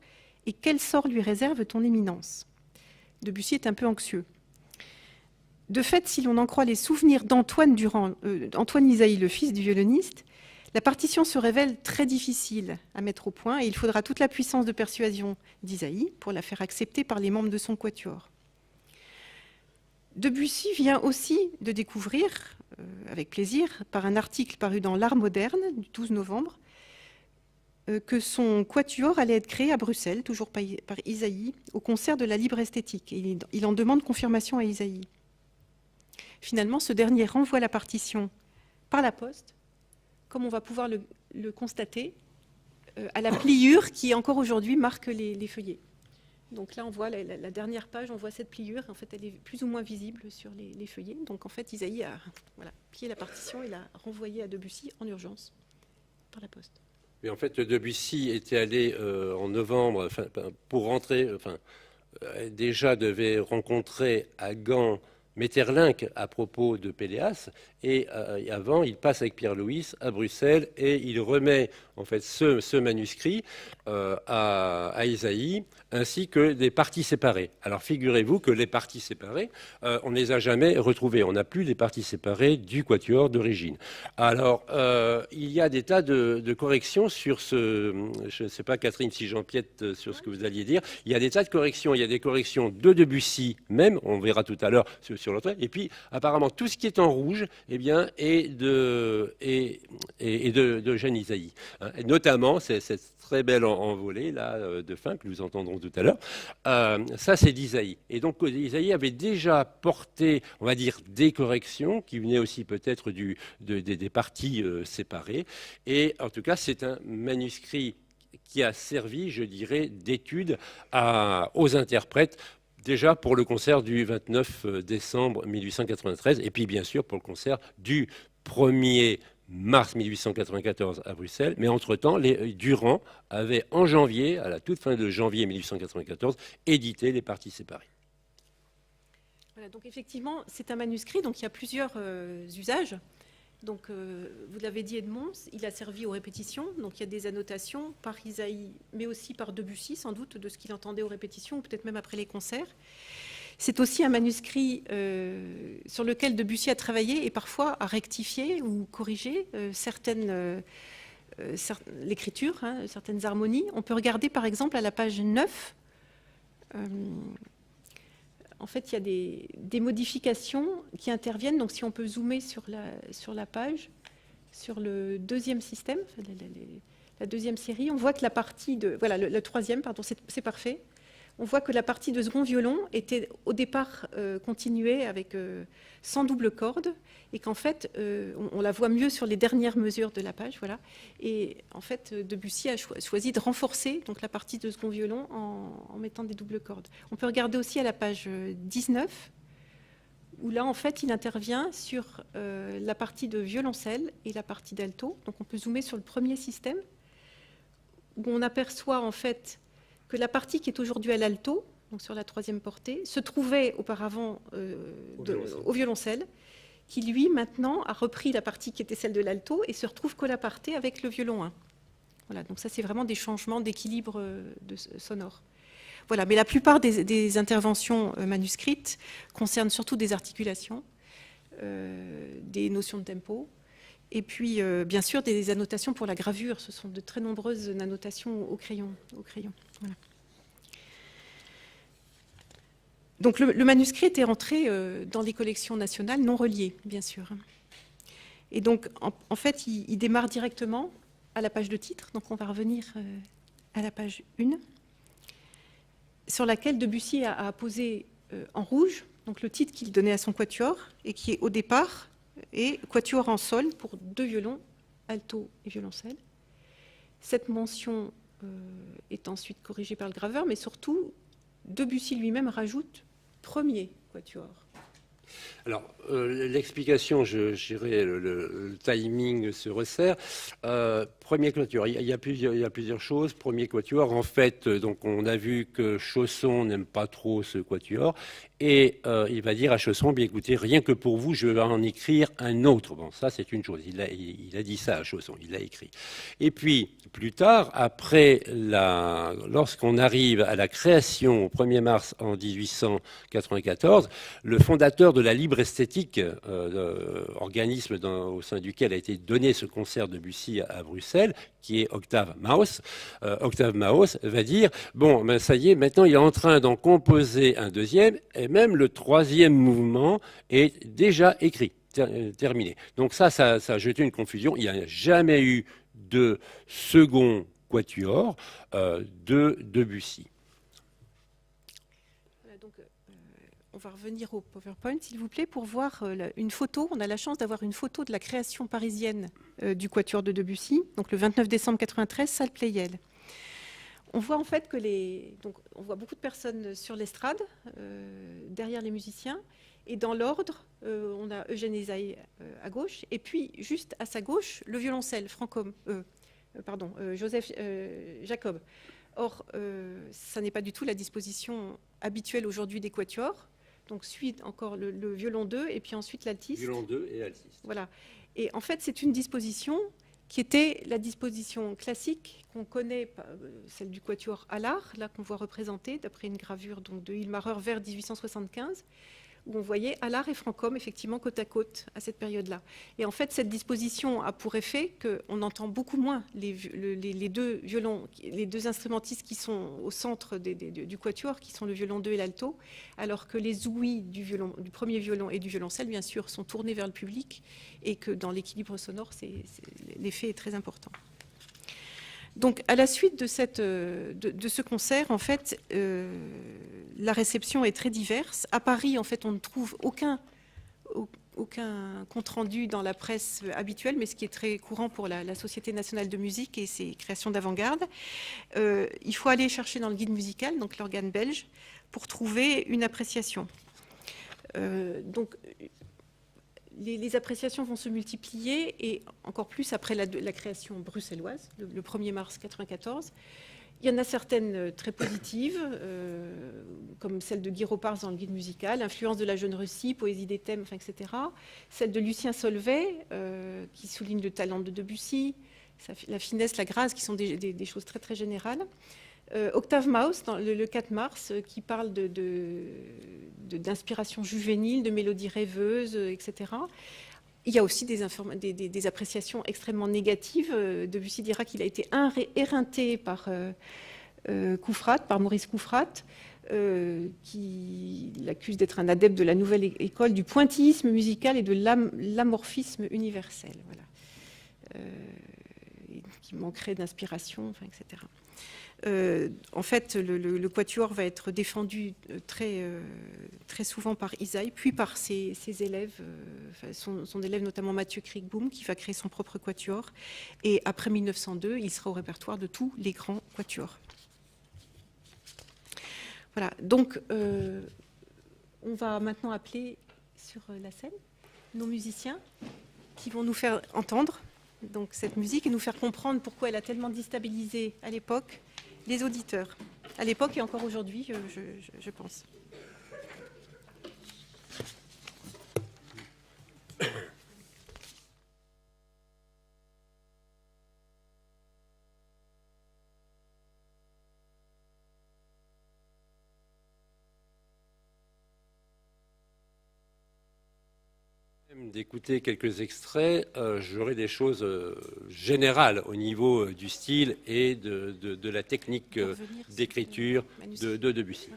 S1: et quel sort lui réserve ton éminence ?» Debussy est un peu anxieux. De fait, si l'on en croit les souvenirs d'Antoine Ysaÿe, le fils du violoniste, la partition se révèle très difficile à mettre au point et il faudra toute la puissance de persuasion d'Ysaÿe pour la faire accepter par les membres de son quatuor. Debussy vient aussi de découvrir, avec plaisir, par un article paru dans l'Art moderne du 12 novembre, que son quatuor allait être créé à Bruxelles, toujours par Ysaÿe, au concert de la Libre Esthétique. Et il en demande confirmation à Ysaÿe. Finalement, ce dernier renvoie la partition par la poste, comme on va pouvoir le constater, à la pliure qui encore aujourd'hui marque les feuillets. Donc là, on voit la dernière page, on voit cette pliure. En fait, elle est plus ou moins visible sur les feuillets. Donc en fait, Ysaÿe a plié la partition et l'a renvoyée à Debussy en urgence par la poste.
S2: Mais en fait, Debussy était allé en novembre pour rentrer, déjà devait rencontrer à Gand Maeterlinck à propos de Péléas, et avant, il passe avec Pierre-Louis à Bruxelles et il remet en fait ce manuscrit à Ysaÿe, ainsi que des parties séparées. Alors figurez-vous que les parties séparées, on ne les a jamais retrouvées. On n'a plus les parties séparées du quatuor d'origine. Alors, il y a des tas de corrections sur ce... Je ne sais pas, Catherine, si j'empiète sur ce que vous alliez dire. Il y a des tas de corrections. Il y a des corrections de Debussy même, on verra tout à l'heure sur l'autre. Et puis, apparemment, tout ce qui est en rouge, eh bien, est d'Eugène Ysaÿe. Hein. Et notamment, c'est cette très belle envolée là, de fin que nous entendrons tout à l'heure. Ça, c'est d'Ysaÿe. Et donc, Ysaÿe avait déjà porté, on va dire, des corrections qui venaient aussi peut-être des parties séparées. Et en tout cas, c'est un manuscrit qui a servi, je dirais, d'étude aux interprètes, déjà pour le concert du 29 décembre 1893, et puis bien sûr pour le concert du 1er mars 1894 à Bruxelles. Mais entre-temps, Durand avait en janvier, à la toute fin de janvier 1894, édité les parties séparées.
S1: Voilà, donc effectivement, c'est un manuscrit, donc il y a plusieurs usages. Donc, vous l'avez dit, Edmond, il a servi aux répétitions. Donc, il y a des annotations par Ysaÿe, mais aussi par Debussy, sans doute, de ce qu'il entendait aux répétitions, ou peut-être même après les concerts. C'est aussi un manuscrit sur lequel Debussy a travaillé et parfois a rectifié ou corrigé l'écriture, hein, certaines harmonies. On peut regarder, par exemple, à la page 9. En fait, il y a des modifications qui interviennent. Donc, si on peut zoomer sur la page, sur le deuxième système, la deuxième série, on voit que la partie de... Voilà, le troisième, pardon, c'est parfait. on voit que la partie de second violon était au départ continuée avec sans double corde, et qu'en fait, on la voit mieux sur les dernières mesures de la page, voilà. Et en fait, Debussy a choisi de renforcer donc, la partie de second violon en mettant des doubles cordes. On peut regarder aussi à la page 19, où là, en fait, il intervient sur la partie de violoncelle et la partie d'alto. Donc, on peut zoomer sur le premier système, où on aperçoit en fait que la partie qui est aujourd'hui à l'alto, donc sur la troisième portée, se trouvait auparavant au violoncelle, qui lui maintenant a repris la partie qui était celle de l'alto et se retrouve collaparté avec le violon 1. Voilà, donc ça c'est vraiment des changements d'équilibre sonore. Voilà, mais la plupart des interventions manuscrites concernent surtout des articulations, des notions de tempo, et puis bien sûr des annotations pour la gravure. Ce sont de très nombreuses annotations au crayon. Voilà. Donc le manuscrit était entré dans les collections nationales non reliées, bien sûr. Et donc, en fait, il démarre directement à la page de titre. Donc on va revenir à la page 1, sur laquelle Debussy a posé en rouge donc le titre qu'il donnait à son quatuor, et qui est au départ et quatuor en sol pour 2 violons, alto et violoncelle. Cette mention est ensuite corrigée par le graveur, mais surtout, Debussy lui-même rajoute premier quatuor.
S2: Alors, l'explication, je dirais, le timing se resserre. Premier quatuor, il y a plusieurs choses. Premier quatuor, en fait, donc on a vu que Chausson n'aime pas trop ce quatuor, et il va dire à Chausson, bien écoutez, rien que pour vous, je vais en écrire un autre. Bon, ça c'est une chose, il a dit ça à Chausson, il l'a écrit. Et puis, plus tard, après lorsqu'on arrive à la création au 1er mars en 1894, le fondateur de la Libre Esthétique, organisme au sein duquel a été donné ce concert de Debussy à Bruxelles, qui est Octave Maus. Octave Maus va dire, bon, ben ça y est, maintenant il est en train d'en composer un deuxième, et même le troisième mouvement est déjà écrit, terminé. Donc ça a jeté une confusion. Il n'y a jamais eu de second quatuor de Debussy.
S1: On va revenir au PowerPoint, s'il vous plaît, pour voir une photo. On a la chance d'avoir une photo de la création parisienne du quatuor de Debussy, donc le 29 décembre 93, salle Pleyel. On voit en fait que on voit beaucoup de personnes sur l'estrade, derrière les musiciens, et dans l'ordre, on a Eugène Ysaÿe à gauche, et puis juste à sa gauche, le violoncelle, Joseph Jacob. Or, ça n'est pas du tout la disposition habituelle aujourd'hui des quatuors. Donc, suit encore le violon 2 et puis ensuite l'altiste.
S2: Violon 2 et altiste.
S1: Voilà. Et en fait, c'est une disposition qui était la disposition classique qu'on connaît, celle du quatuor Allard, là qu'on voit représentée d'après une gravure donc, de Hilmarer vers 1875, où on voyait Allard et Francôme effectivement côte à côte à cette période-là. Et en fait, cette disposition a pour effet qu'on entend beaucoup moins les deux violons, les deux instrumentistes qui sont au centre du quatuor, qui sont le violon 2 et l'alto, alors que les ouïes du premier violon et du violoncelle, bien sûr, sont tournés vers le public, et que dans l'équilibre sonore, l'effet est très important. Donc, à la suite de ce concert, en fait, la réception est très diverse. À Paris, en fait, on ne trouve aucun compte-rendu dans la presse habituelle, mais ce qui est très courant pour la Société nationale de musique et ses créations d'avant-garde. Il faut aller chercher dans le guide musical, donc l'organe belge, pour trouver une appréciation. Donc, les appréciations vont se multiplier, et encore plus après la création bruxelloise, le 1er mars 1994. Il y en a certaines très positives, comme celle de Guy Ropars dans le guide musical, influence de la jeune Russie, poésie des thèmes, etc. Celle de Lucien Solvay, qui souligne le talent de Debussy, la finesse, la grâce, qui sont des choses très, très générales. Octave Maus, le 4 mars, qui parle d'inspiration juvénile, de mélodies rêveuses, etc. Il y a aussi des appréciations extrêmement négatives. Debussy dira qu'il a été éreinté par Maurice Couffrat, qui l'accuse d'être un adepte de la nouvelle école du pointillisme musical et de l'amorphisme universel. Voilà. Qui manquerait d'inspiration, etc. En fait, le quatuor va être défendu très souvent par Ysaÿe, puis par ses élèves, son élève notamment Mathieu Kriegboom, qui va créer son propre quatuor. Et après 1902, il sera au répertoire de tous les grands quatuors. Voilà, donc on va maintenant appeler sur la scène nos musiciens qui vont nous faire entendre donc, cette musique et nous faire comprendre pourquoi elle a tellement déstabilisé à l'époque les auditeurs, à l'époque et encore aujourd'hui, je pense.
S2: D'écouter quelques extraits, j'aurai des choses générales au niveau du style et de la technique d'écriture de Debussy.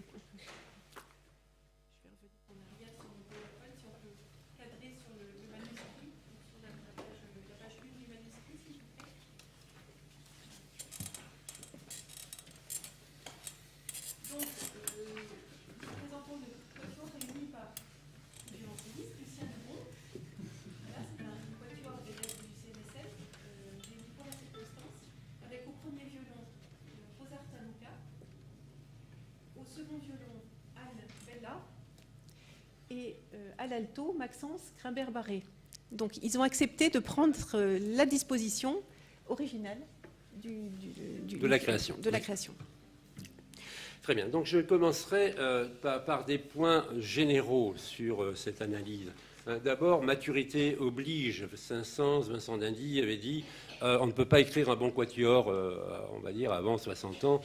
S1: Et à l'alto, Maxence Grimbert-Barré. Donc, ils ont accepté de prendre la disposition originale
S2: de la création. Très bien. Donc, je commencerai par des points généraux sur cette analyse. D'abord, maturité oblige. Saint-Saëns, Vincent d'Indy avait dit on ne peut pas écrire un bon quatuor, on va dire, avant 60 ans.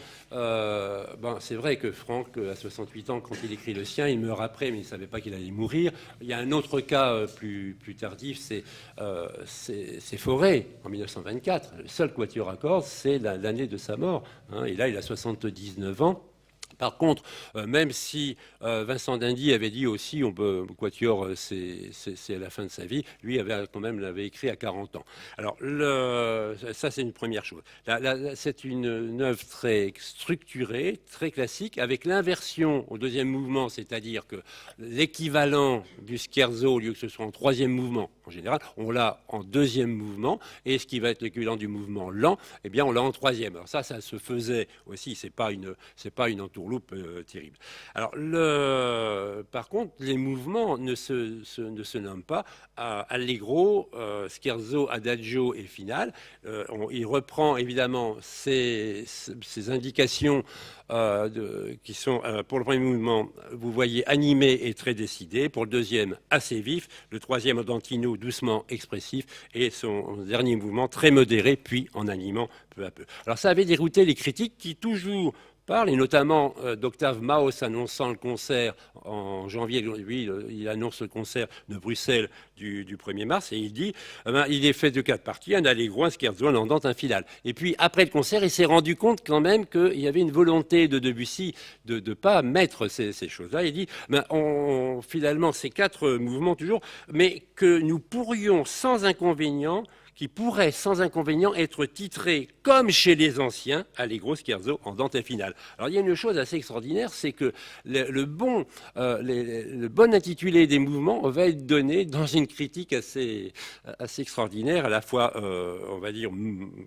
S2: C'est vrai que Franck, à 68 ans, quand il écrit le sien, il meurt après, mais il ne savait pas qu'il allait mourir. Il y a un autre cas plus tardif, c'est Fauré, en 1924. Le seul quatuor à cordes, c'est l'année de sa mort. Et là, il a 79 ans. Par contre, même si Vincent d'Indy avait dit aussi quatuor, c'est à la fin de sa vie, lui l'avait écrit à 40 ans. Alors, ça, c'est une première chose. C'est une œuvre très structurée, très classique, avec l'inversion au deuxième mouvement, c'est-à-dire que l'équivalent du scherzo, au lieu que ce soit en troisième mouvement, en général, on l'a en deuxième mouvement, et ce qui va être l'équivalent du mouvement lent, eh bien, on l'a en troisième. Alors ça se faisait aussi, c'est pas une entourloupe terrible. Alors, par contre, les mouvements ne se nomment pas allegro, scherzo, adagio et finale. Il reprend évidemment ces indications qui sont, pour le premier mouvement, vous voyez, animé et très décidé. Pour le deuxième, assez vif. Le troisième, andantino, doucement expressif. Et son dernier mouvement, très modéré, puis en animant peu à peu. Alors, ça avait dérouté les critiques qui, toujours parle, et notamment d'Octave Maus annonçant le concert en janvier. Lui, il annonce le concert de Bruxelles du 1er mars et il dit il est fait de 4 parties, un allegro, un scherzo, un andante, un finale. Et puis après le concert, il s'est rendu compte quand même qu'il y avait une volonté de Debussy de ne pas mettre ces choses-là. Il dit finalement ces 4 mouvements toujours, mais que nous pourrions sans inconvénient qui pourrait sans inconvénient être titré comme chez les anciens, allegro, scherzo, andante et finale. Alors il y a une chose assez extraordinaire, c'est que le bon intitulé des mouvements va être donné dans une critique assez extraordinaire, à la fois, on va dire,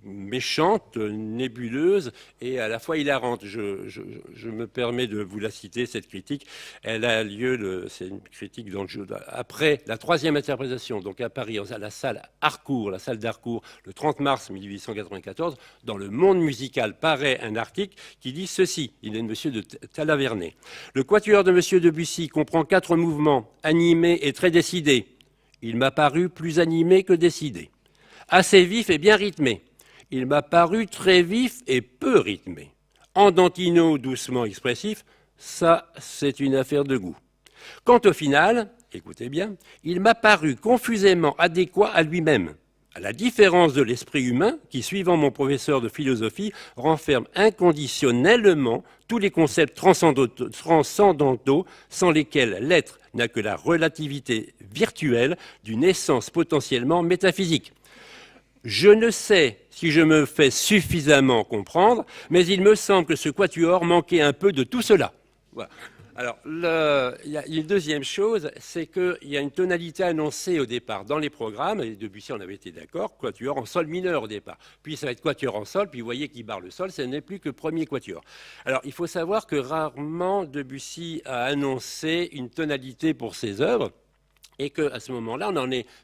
S2: méchante, nébuleuse et à la fois hilarante. Je me permets de vous la citer, cette critique. Elle a lieu, c'est une critique dans le jeu, après la 3e interprétation, donc à Paris, à la salle Harcourt, la salle d'Harcourt, le 30 mars 1894, dans Le Monde musical paraît un article qui dit ceci, il est de M. de Talavernet. Le quatuor de M. Debussy comprend 4 mouvements, animés et très décidés. Il m'a paru plus animé que décidé. Assez vif et bien rythmé. Il m'a paru très vif et peu rythmé. Andantino doucement expressif, ça c'est une affaire de goût. Quant au final, écoutez bien, il m'a paru confusément adéquat à lui-même, à la différence de l'esprit humain qui, suivant mon professeur de philosophie, renferme inconditionnellement tous les concepts transcendantaux sans lesquels l'être n'a que la relativité virtuelle d'une essence potentiellement métaphysique. Je ne sais si je me fais suffisamment comprendre, mais il me semble que ce quatuor manquait un peu de tout cela. Voilà. Alors, il y a une deuxième chose, c'est qu'il y a une tonalité annoncée au départ dans les programmes, et Debussy on avait été d'accord, quatuor en sol mineur au départ. Puis ça va être quatuor en sol, puis vous voyez qu'il barre le sol, ce n'est plus que premier quatuor. Alors, il faut savoir que rarement Debussy a annoncé une tonalité pour ses œuvres, et qu'à ce moment-là,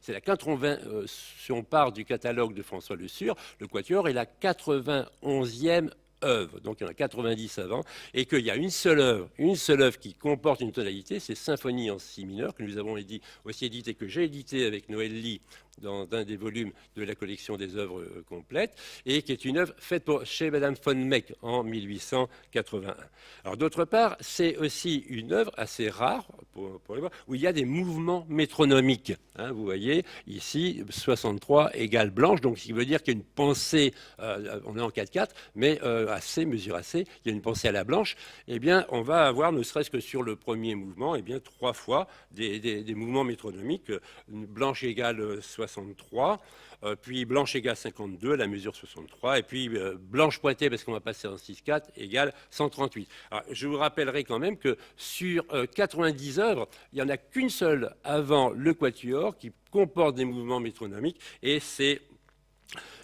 S2: c'est la 80, si on part du catalogue de François Le Sur, le quatuor est la 91e œuvre, donc il y en a 90 avant, et qu'il y a une seule œuvre qui comporte une tonalité, c'est Symphonie en si mineur, que nous avons aussi édité, que j'ai édité avec Noël Lee dans un des volumes de la collection des œuvres complètes, et qui est une œuvre faite chez Madame von Meck en 1881. Alors d'autre part, c'est aussi une œuvre assez rare, pour les voir, où il y a des mouvements métronomiques. Hein, vous voyez, ici, 63 égale blanche, donc ce qui veut dire qu'il y a une pensée, on est en 4/4, mais mesure assez, il y a une pensée à la blanche, eh bien, on va avoir, ne serait-ce que sur le premier mouvement, eh bien, 3 fois des mouvements métronomiques, blanche égale 63, puis blanche égale 52, la mesure 63, et puis blanche pointée, parce qu'on va passer en 6/4, égale 138. Alors, je vous rappellerai quand même que sur 90 œuvres, il n'y en a qu'une seule avant le quatuor qui comporte des mouvements métronomiques, et c'est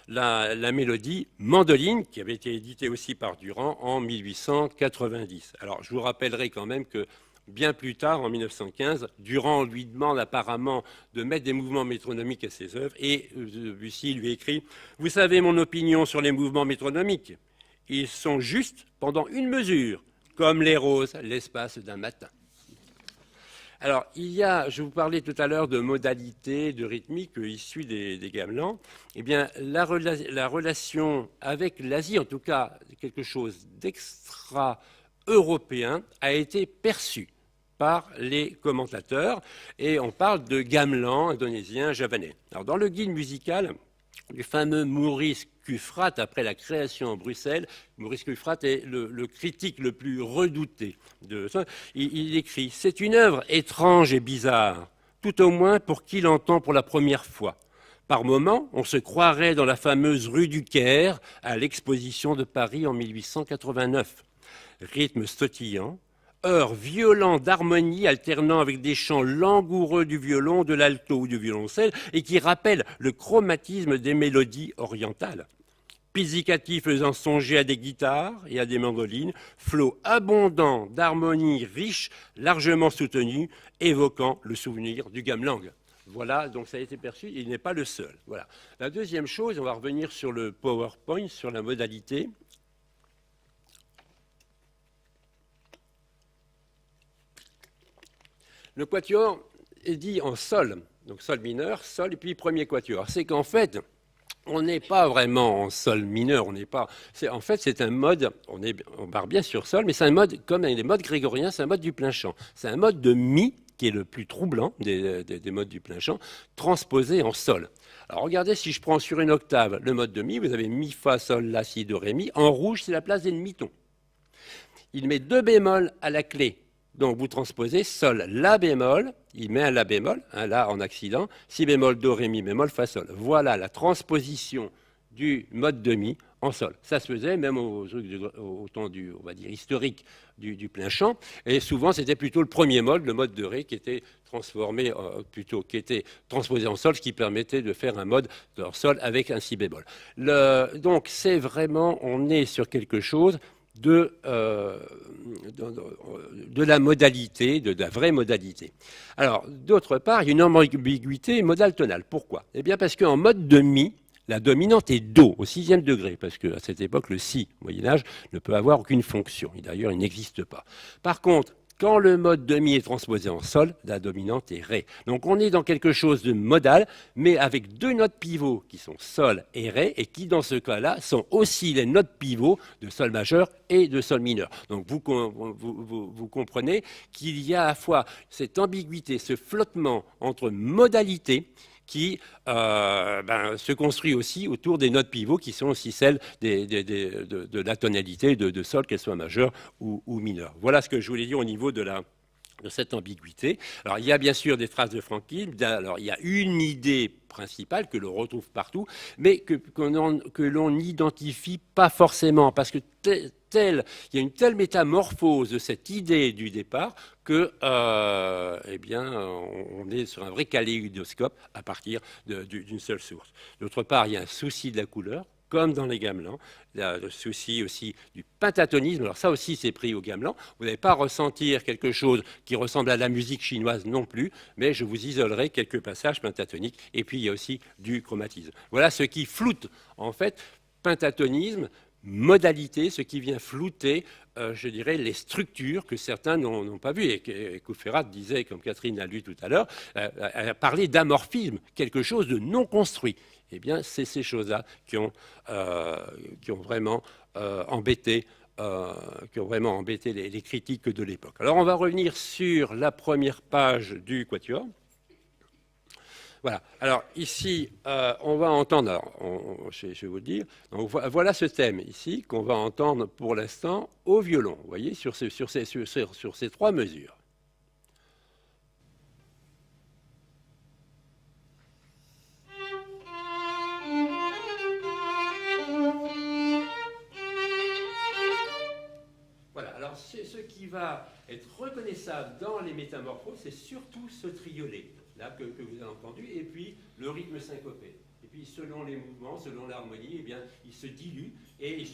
S2: la mélodie Mandoline, qui avait été éditée aussi par Durand en 1890. Alors, je vous rappellerai quand même que bien plus tard, en 1915, Durand lui demande apparemment de mettre des mouvements métronomiques à ses œuvres, et Debussy lui écrit « Vous savez mon opinion sur les mouvements métronomiques. Ils sont justes pendant une mesure, comme les roses l'espace d'un matin. » Alors, je vous parlais tout à l'heure de modalités, de rythmique issues des gamelans. Eh bien, la relation avec l'Asie, en tout cas quelque chose d'extra-européen, a été perçue par les commentateurs, et on parle de gamelan indonésien javanais. Alors, dans le guide musical du fameux Maurice Kufrat, après la création en Bruxelles, Maurice Kufrat est le critique le plus redouté de ça. Il écrit « C'est une œuvre étrange et bizarre, tout au moins pour qui l'entend pour la première fois. Par moments, on se croirait dans la fameuse rue du Caire à l'exposition de Paris en 1889. Rythme sautillant, heures violents d'harmonie alternant avec des chants langoureux du violon, de l'alto ou du violoncelle, et qui rappellent le chromatisme des mélodies orientales. Pizzicatif faisant songer à des guitares et à des mandolines, flot abondant d'harmonies riches, largement soutenues, évoquant le souvenir du gamelan. » Voilà, donc ça a été perçu, il n'est pas le seul. Voilà. La deuxième chose, on va revenir sur le PowerPoint, sur la modalité. Le quatuor est dit en sol, donc sol mineur, sol, et puis premier quatuor. C'est qu'en fait, on n'est pas vraiment en sol mineur, en fait, c'est un mode, on barre bien sur sol, mais c'est un mode, comme les modes grégoriens, c'est un mode du plein chant. C'est un mode de mi, qui est le plus troublant des modes du plein chant, transposé en sol. Alors regardez, si je prends sur une octave le mode de mi, vous avez mi, fa, sol, la, si, do, ré, mi. En rouge, c'est la place des demi-tons. Il met 2 bémols à la clé. Donc vous transposez sol, la bémol, il met un la bémol, un la en accident, si bémol, do, ré, mi, bémol, fa, sol. Voilà la transposition du mode de mi en sol. Ça se faisait même au temps on va dire, historique du plein chant, et souvent c'était plutôt le premier mode, le mode de ré, qui était transformé, qui était transposé en sol, ce qui permettait de faire un mode de sol avec un si bémol. Donc c'est vraiment, on est sur quelque chose de la modalité, de la vraie modalité. Alors, d'autre part, il y a une ambiguïté modale tonale. Pourquoi? Eh bien, parce qu'en mode de mi, la dominante est do, au 6e degré, parce qu'à cette époque, le si, au Moyen-Âge, ne peut avoir aucune fonction. D'ailleurs, il n'existe pas. Par contre, quand le mode de mi est transposé en sol, la dominante est ré. Donc on est dans quelque chose de modal, mais avec 2 notes pivots qui sont sol et ré, et qui dans ce cas-là sont aussi les notes pivots de sol majeur et de sol mineur. Donc vous comprenez qu'il y a à la fois cette ambiguïté, ce flottement entre modalités qui se construit aussi autour des notes pivots qui sont aussi celles de la tonalité de sol, qu'elle soit majeure ou mineure. Voilà ce que je voulais dire au niveau de de cette ambiguïté. Alors, il y a bien sûr des traces de franquisme. Alors, il y a une idée principale que l'on retrouve partout, mais que l'on n'identifie pas forcément, parce que il y a une telle métamorphose de cette idée du départ que, eh bien, on est sur un vrai kaléidoscope à partir d'une seule source. D'autre part, il y a un souci de la couleur, comme dans les gamelans, le souci aussi du pentatonisme. Alors ça aussi, c'est pris au gamelan. Vous n'allez pas ressentir quelque chose qui ressemble à la musique chinoise non plus, mais je vous isolerai quelques passages pentatoniques. Et puis, il y a aussi du chromatisme. Voilà ce qui floute, en fait, pentatonisme, modalité, ce qui vient flouter, je dirais, les structures que certains n'ont pas vues. Et Couffeyrat disait, comme Catherine l'a lu tout à l'heure, elle parlait d'amorphisme, quelque chose de non construit. Eh bien, c'est ces choses-là qui ont vraiment embêté les critiques de l'époque. Alors, on va revenir sur la première page du Quatuor. Voilà. Alors, ici, on va entendre, alors, je vais vous le dire, donc, voilà ce thème ici qu'on va entendre pour l'instant au violon, vous voyez, sur ces trois mesures. Ce qui va être reconnaissable dans les métamorphoses, c'est surtout ce triolet là que vous avez entendu, et puis le rythme syncopé. Et puis selon les mouvements, selon l'harmonie, eh bien, il se dilue et il se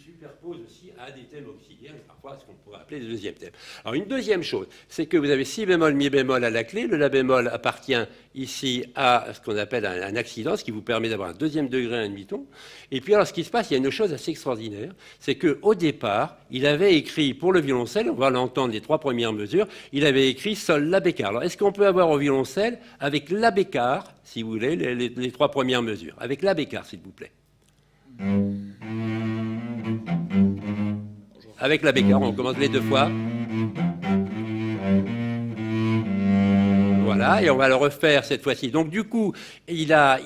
S2: superpose aussi à des thèmes auxiliaires, et parfois ce qu'on pourrait appeler des deuxièmes thèmes. Alors une deuxième chose, c'est que vous avez si bémol, mi bémol à la clé. Le la bémol appartient ici à ce qu'on appelle un accident, ce qui vous permet d'avoir un deuxième degré, un demi-ton. Et puis alors ce qui se passe, il y a une chose assez extraordinaire, c'est qu'au départ, il avait écrit pour le violoncelle, on va l'entendre les trois premières mesures, il avait écrit sol, la, bécard. Alors est-ce qu'on peut avoir au violoncelle avec la bécard, si vous voulez, les trois premières mesures, avec la bécard, s'il vous plaît. Avec la bécard, on commence les deux fois. Voilà, et on va le refaire cette fois-ci. Donc du coup, il a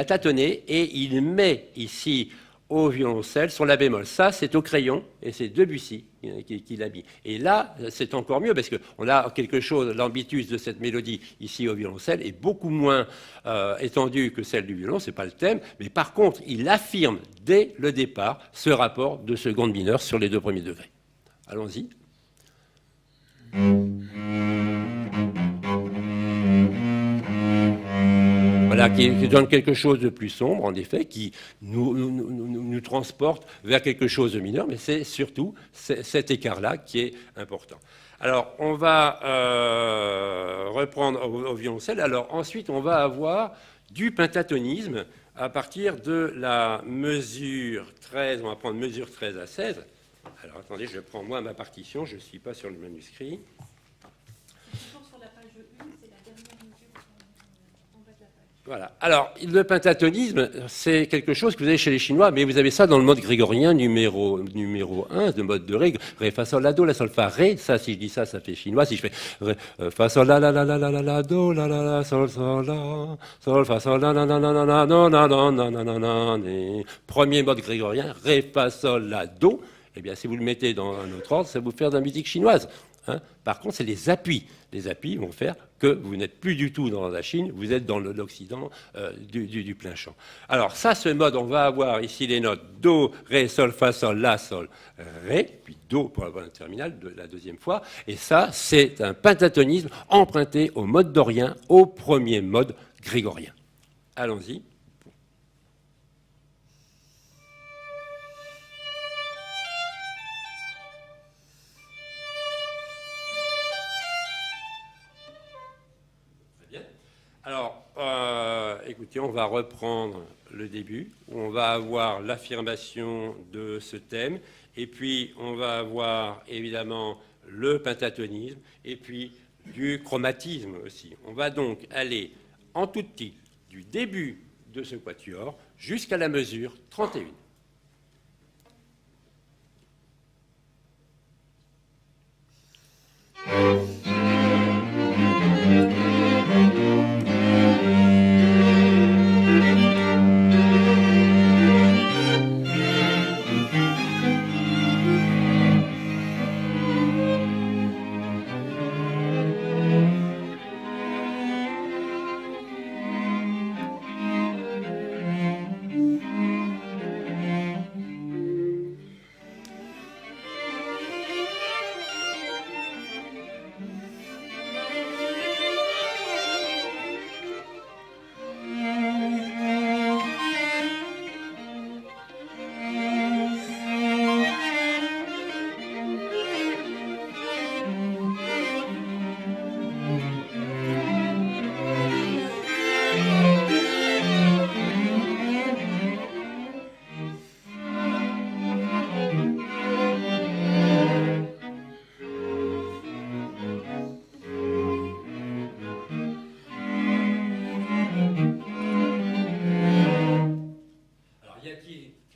S2: tâtonné et il met ici au violoncelle sur la bémol. Ça, c'est au crayon et c'est Debussy qui l'a mis. Et là, c'est encore mieux parce qu'on a quelque chose, l'ambitus de cette mélodie ici au violoncelle est beaucoup moins étendue que celle du violon, c'est pas le thème, mais par contre, il affirme dès le départ ce rapport de seconde mineure sur les deux premiers degrés. Allons-y. Voilà, qui donne quelque chose de plus sombre, en effet, qui nous transporte vers quelque chose de mineur, mais c'est surtout cet écart-là qui est important. Alors, on va reprendre au violoncelle. Alors, ensuite, on va avoir du pentatonisme à partir de la mesure 13. On va prendre mesure 13 à 16. Alors, attendez, je prends moi ma partition, je ne suis pas sur le manuscrit. Voilà. Alors, le pentatonisme, c'est quelque chose que vous avez chez les Chinois, mais vous avez ça dans le mode grégorien numéro 1, le mode de ré, ré, fa, sol, la, do, la, sol, fa, ré. Ça, si je dis ça, ça fait chinois. Si je fais ré, fa, sol, la, do, la, sol, la, sol, fa, sol, la, premier mode grégorien, ré, fa, sol, la, do. Eh bien, si vous le mettez dans un autre ordre, ça va vous faire de la musique chinoise. Hein. Par contre, c'est les appuis. Les appuis vont faire que vous n'êtes plus du tout dans la Chine, vous êtes dans l'Occident du plein champ. Alors ça, ce mode, on va avoir ici les notes Do, Ré, Sol, Fa, Sol, La, Sol, Ré, puis Do pour la voix terminale de la deuxième fois. Et ça, c'est un pentatonisme emprunté au mode dorien, au premier mode grégorien. Allons-y. Alors, écoutez, on va reprendre le début, où on va avoir l'affirmation de ce thème, et puis on va avoir évidemment le pentatonisme, et puis du chromatisme aussi. On va donc aller en tout petit du début de ce quatuor jusqu'à la mesure 31.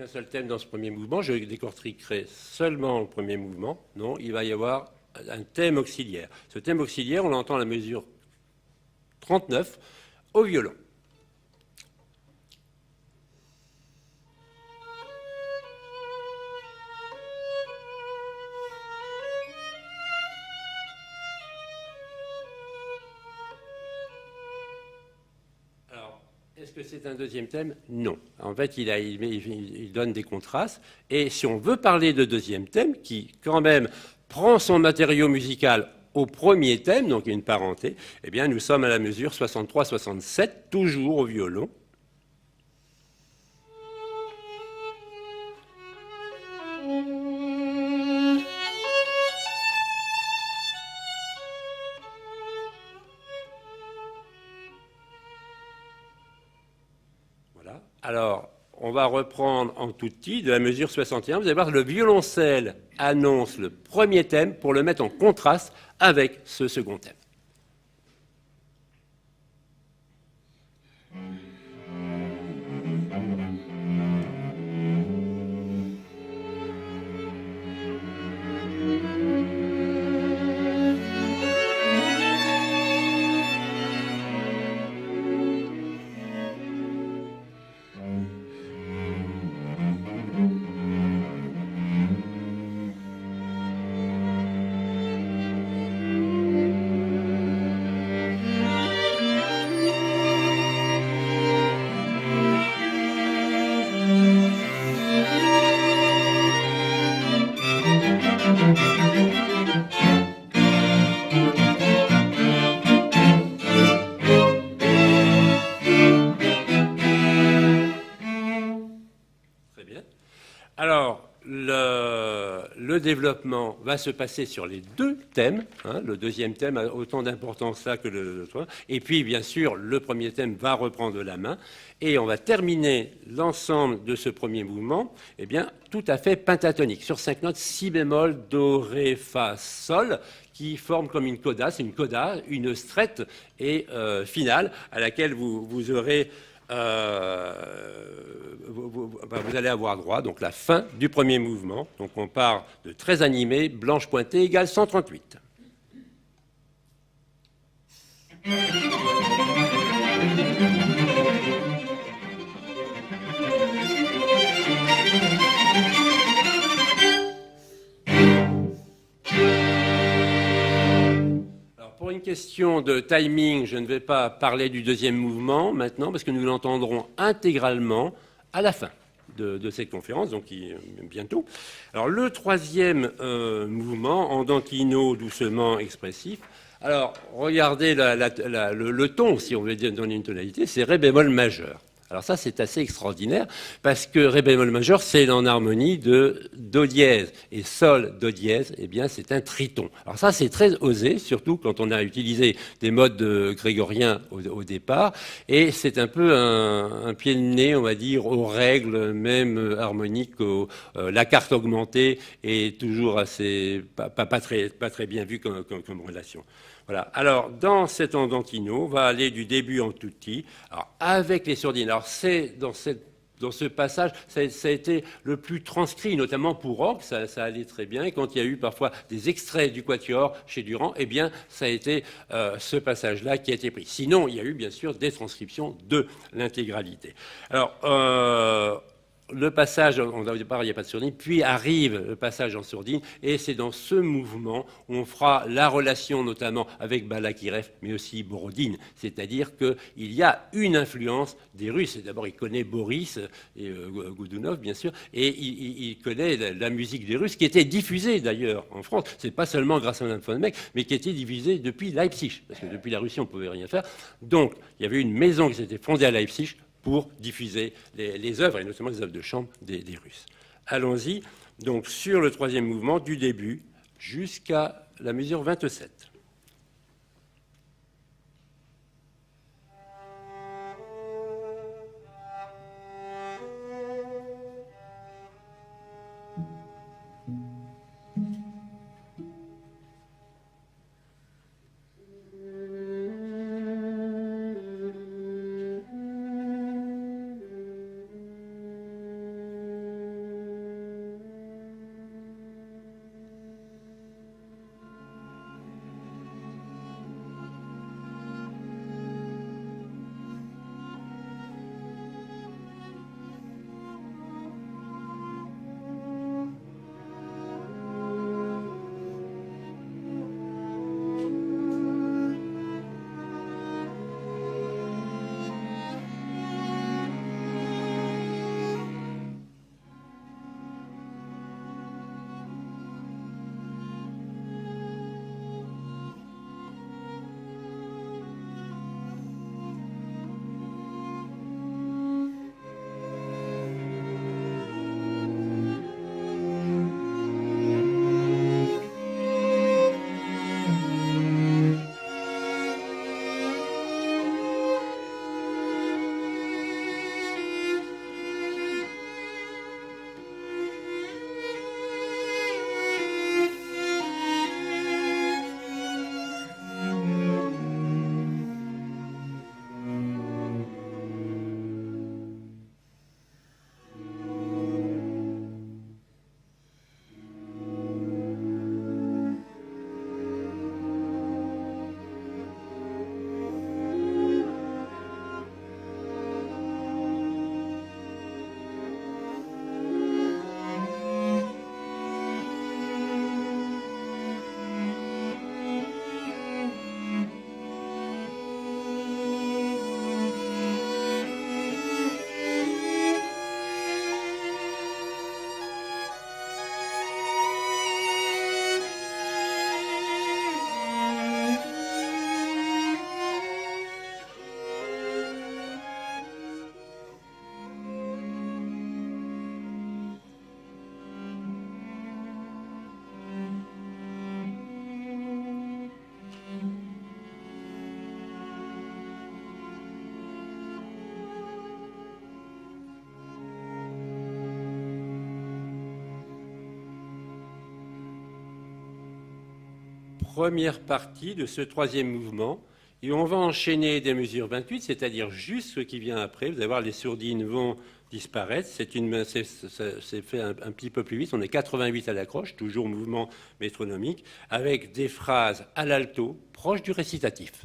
S2: qu'un seul thème dans ce premier mouvement. Je décortiquerai seulement le premier mouvement. Non, il va y avoir un thème auxiliaire. Ce thème auxiliaire, on l'entend à la mesure 39 au violon. Est-ce que c'est un deuxième thème? Non. En fait, il donne des contrastes. Et si on veut parler de deuxième thème, qui quand même prend son matériau musical au premier thème, donc une parenté, eh bien, nous sommes à la mesure 63-67, toujours au violon. Voilà. Alors, on va reprendre en tout petit de la mesure 61. Vous allez voir, le violoncelle annonce le premier thème pour le mettre en contraste avec ce second thème. Alors, le développement va se passer sur les deux thèmes. Hein. Le deuxième thème a autant d'importance là que le troisième. Et puis, bien sûr, le premier thème va reprendre la main. Et on va terminer l'ensemble de ce premier mouvement, eh bien, tout à fait pentatonique, sur 5 notes, si bémol, do, ré, fa, sol, qui forment comme une coda. C'est une coda, une strette et finale, à laquelle vous aurez... vous allez avoir droit, donc la fin du premier mouvement. Donc on part de très animé, blanche pointée égale 138. Pour une question de timing, je ne vais pas parler du deuxième mouvement maintenant, parce que nous l'entendrons intégralement à la fin de cette conférence, donc bientôt. Alors le troisième mouvement, andantino doucement expressif. Alors regardez le ton, si on veut donner une tonalité, c'est ré bémol majeur. Alors ça, c'est assez extraordinaire, parce que ré bémol majeur, c'est en harmonie de do dièse. Et sol, do dièse, eh bien, c'est un triton. Alors ça, c'est très osé, surtout quand on a utilisé des modes grégoriens au départ. Et c'est un peu un pied de nez, on va dire, aux règles même harmoniques. La carte augmentée est toujours assez, pas très bien vue comme relation. Voilà. Alors, dans cet andantino, on va aller du début en tout petit, alors, avec les sourdines. Alors, c'est dans ce passage, ça a été le plus transcrit, notamment pour orgue, ça allait très bien. Et quand il y a eu parfois des extraits du quatuor chez Durand, eh bien, ça a été ce passage-là qui a été pris. Sinon, il y a eu bien sûr des transcriptions de l'intégralité. Alors, le passage, au départ, il n'y a pas de sourdine, puis arrive le passage en sourdine, et c'est dans ce mouvement où on fera la relation notamment avec Balakirev, mais aussi Borodine, c'est-à-dire qu'il y a une influence des Russes. D'abord, il connaît Boris et Goudounov, bien sûr, et il connaît la musique des Russes, qui était diffusée d'ailleurs en France. C'est pas seulement grâce à Mme von Meck, mais qui était diffusée depuis Leipzig, parce que depuis la Russie, on ne pouvait rien faire. Donc, il y avait une maison qui s'était fondée à Leipzig pour diffuser les œuvres, et notamment les œuvres de chambre des Russes. Allons-y, donc, sur le troisième mouvement, du début jusqu'à la mesure 27. première partie de ce troisième mouvement. Et on va enchaîner des mesures 28, c'est-à-dire juste ce qui vient après. Vous allez voir, les sourdines vont disparaître. C'est fait un petit peu plus vite. On est 88 à l'accroche, toujours mouvement métronomique, avec des phrases à l'alto, proches du récitatif.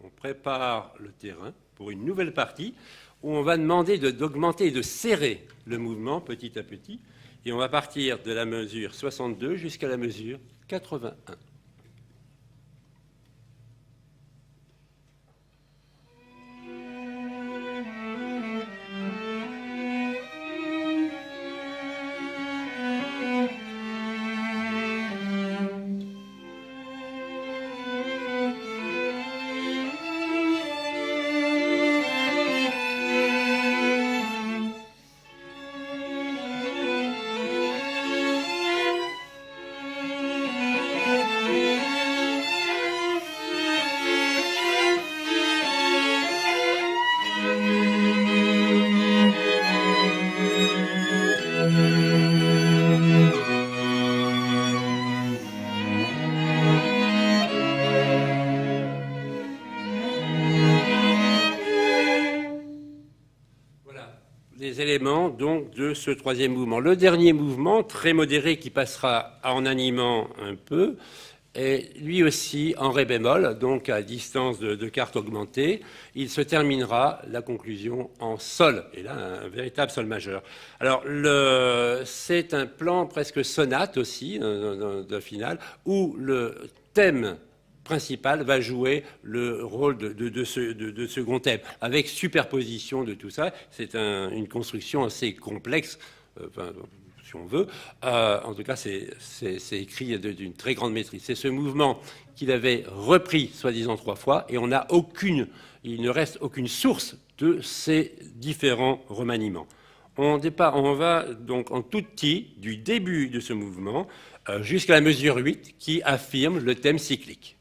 S2: On prépare le terrain pour une nouvelle partie où on va demander d'augmenter et de serrer le mouvement petit à petit. Et on va partir de la mesure 62 jusqu'à la mesure 81. Les éléments donc de ce troisième mouvement. Le dernier mouvement, très modéré, qui passera en animant un peu, est lui aussi en ré bémol, donc à distance de quarte augmentée. Il se terminera, la conclusion, en sol, et là un véritable sol majeur. Alors c'est un plan presque sonate aussi, de finale, où le thème principal va jouer le rôle de second thème, avec superposition de tout ça. C'est une construction assez complexe, si on veut. En tout cas, c'est écrit d'une très grande maîtrise. C'est ce mouvement qu'il avait repris, soi-disant 3 fois, et il ne reste aucune source de ces différents remaniements. On va donc en tout petit, du début de ce mouvement, jusqu'à la mesure 8, qui affirme le thème cyclique.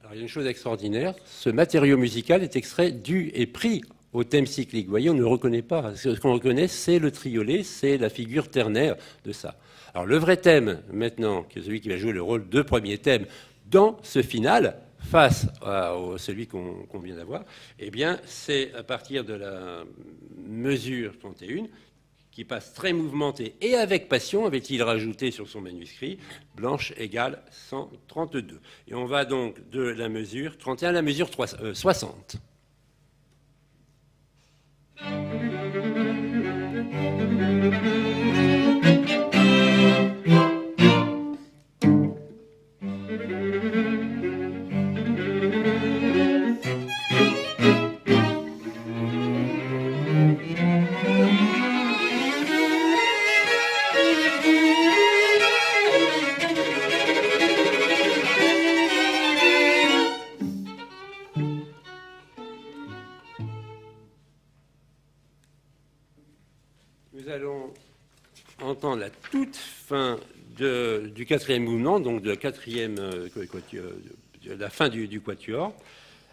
S2: Alors, il y a une chose extraordinaire, ce matériau musical est extrait et pris au thème cyclique. Vous voyez, on ne le reconnaît pas. Ce qu'on reconnaît, c'est le triolet, c'est la figure ternaire de ça. Alors le vrai thème, maintenant, qui est celui qui va jouer le rôle de premier thème dans ce final, face à celui qu'on vient d'avoir, eh bien, c'est à partir de la mesure 31, qui passe très mouvementée et avec passion, avait-il rajouté sur son manuscrit, blanche égale 132. Et on va donc de la mesure 31 à la mesure 60. Nous allons entendre la toute fin du quatrième mouvement, donc de la quatrième, de la fin du quatuor,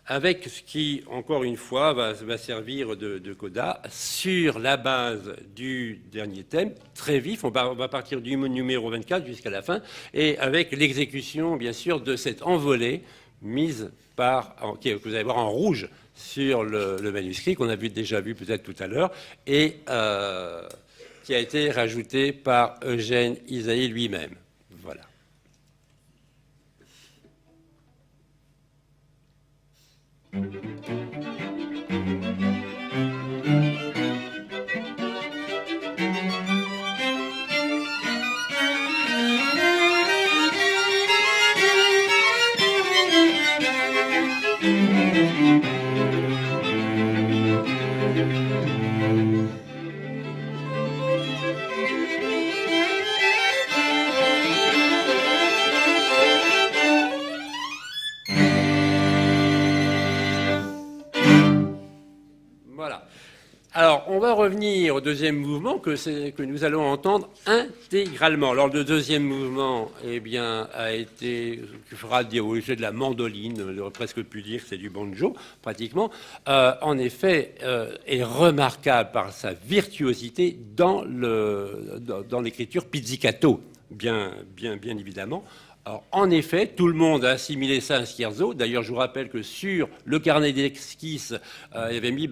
S2: avec ce qui, encore une fois, va servir de coda sur la base du dernier thème, très vif. On va partir du numéro 24 jusqu'à la fin, et avec l'exécution, bien sûr, de cette envolée mise que vous allez voir en rouge sur le manuscrit, qu'on a déjà vu peut-être tout à l'heure, et qui a été rajouté par Eugène Ysaÿe lui-même. Voilà. Voilà. Alors, on va revenir au deuxième mouvement que nous allons entendre intégralement. Alors, le deuxième mouvement, eh bien, fera dire au jeu de la mandoline, on aurait presque pu dire que c'est du banjo, pratiquement. En effet, est remarquable par sa virtuosité dans l'écriture pizzicato, bien évidemment. Alors, en effet, tout le monde a assimilé ça à un scherzo. D'ailleurs, je vous rappelle que sur le carnet d'esquisses, il avait mis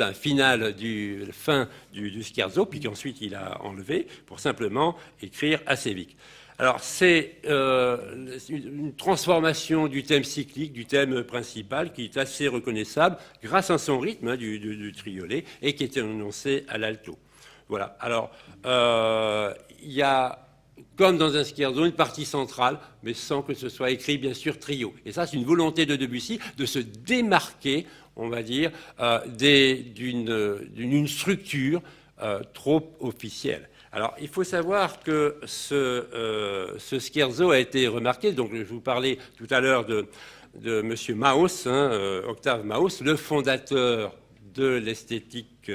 S2: fin du scherzo, puis qu'ensuite il a enlevé pour simplement écrire assez vite. Alors, c'est une transformation du thème cyclique, du thème principal, qui est assez reconnaissable grâce à son rythme du triolet et qui est énoncé à l'alto. Voilà. Alors, il y a, comme dans un scherzo, une partie centrale, mais sans que ce soit écrit, bien sûr, trio. Et ça, c'est une volonté de Debussy de se démarquer, on va dire, d'une structure trop officielle. Alors, il faut savoir que ce scherzo a été remarqué, donc je vous parlais tout à l'heure de M. Mauss, Octave Mauss, le fondateur de l'esthétique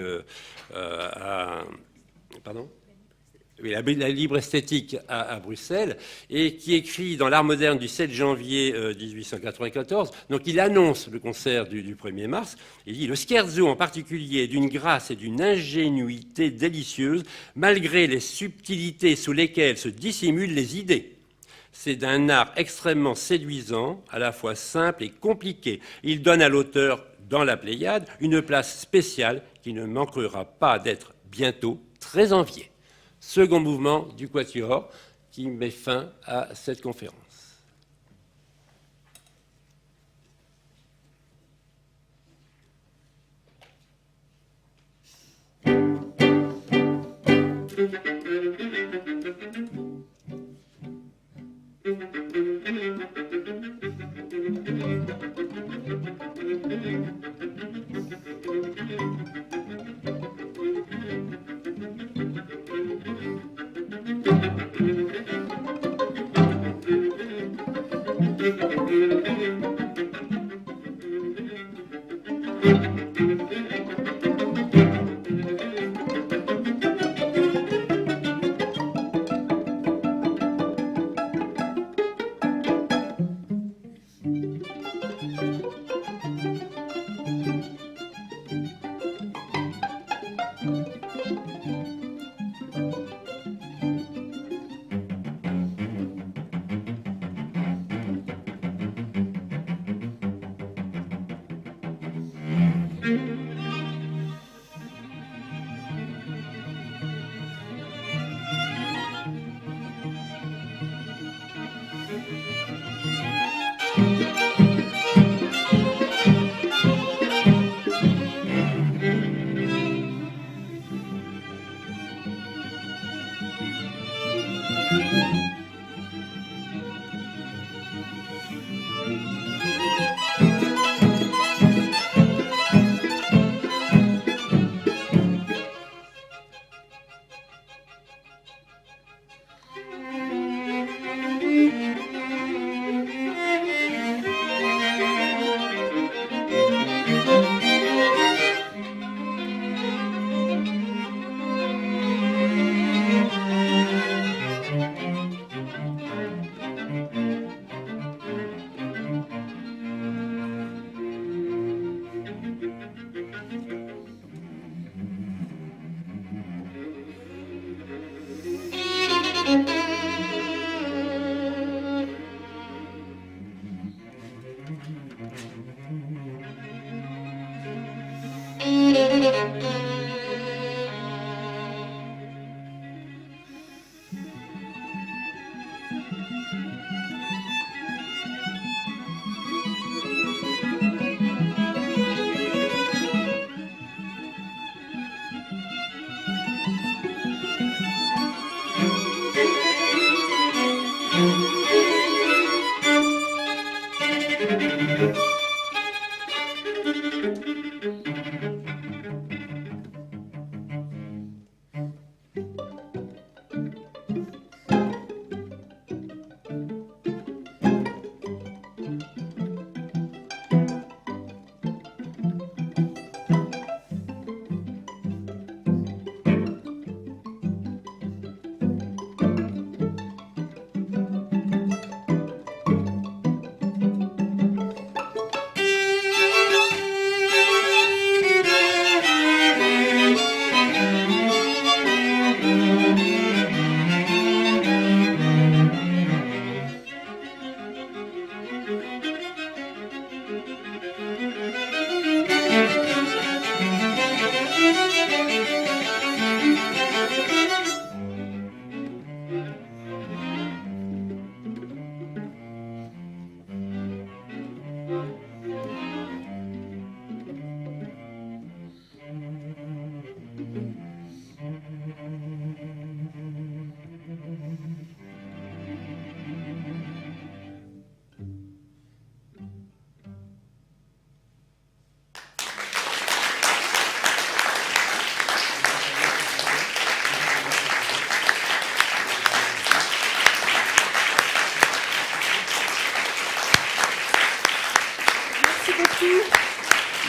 S2: la libre esthétique à Bruxelles, et qui écrit dans l'Art moderne du 7 janvier 1894. Donc il annonce le concert du 1er mars. Il dit « Le scherzo en particulier est d'une grâce et d'une ingénuité délicieuse, malgré les subtilités sous lesquelles se dissimulent les idées. C'est d'un art extrêmement séduisant, à la fois simple et compliqué. Il donne à l'auteur, dans la Pléiade, une place spéciale qui ne manquera pas d'être bientôt très enviée. » Second mouvement du quatuor qui met fin à cette conférence.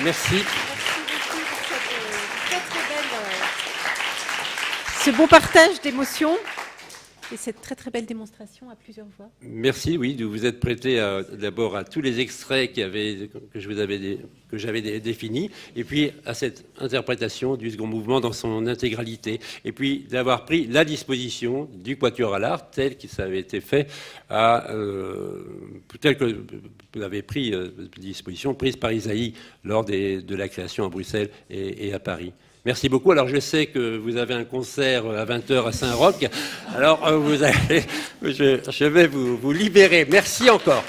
S2: Merci.
S1: Merci beaucoup pour cette très belle, ce beau partage d'émotions et cette très belle démonstration à plusieurs voix.
S2: Merci, oui, de vous être prêté d'abord à tous les extraits que j'avais définis, et puis à cette interprétation du second mouvement dans son intégralité, et puis d'avoir pris la disposition du quatuor à l'art tel que ça avait été fait, tel que vous avez pris disposition prise par Isaïe lors de la création à Bruxelles et à Paris. Merci beaucoup. Alors, je sais que vous avez un concert à 20h à Saint-Roch. Alors, je vais vous libérer. Merci encore.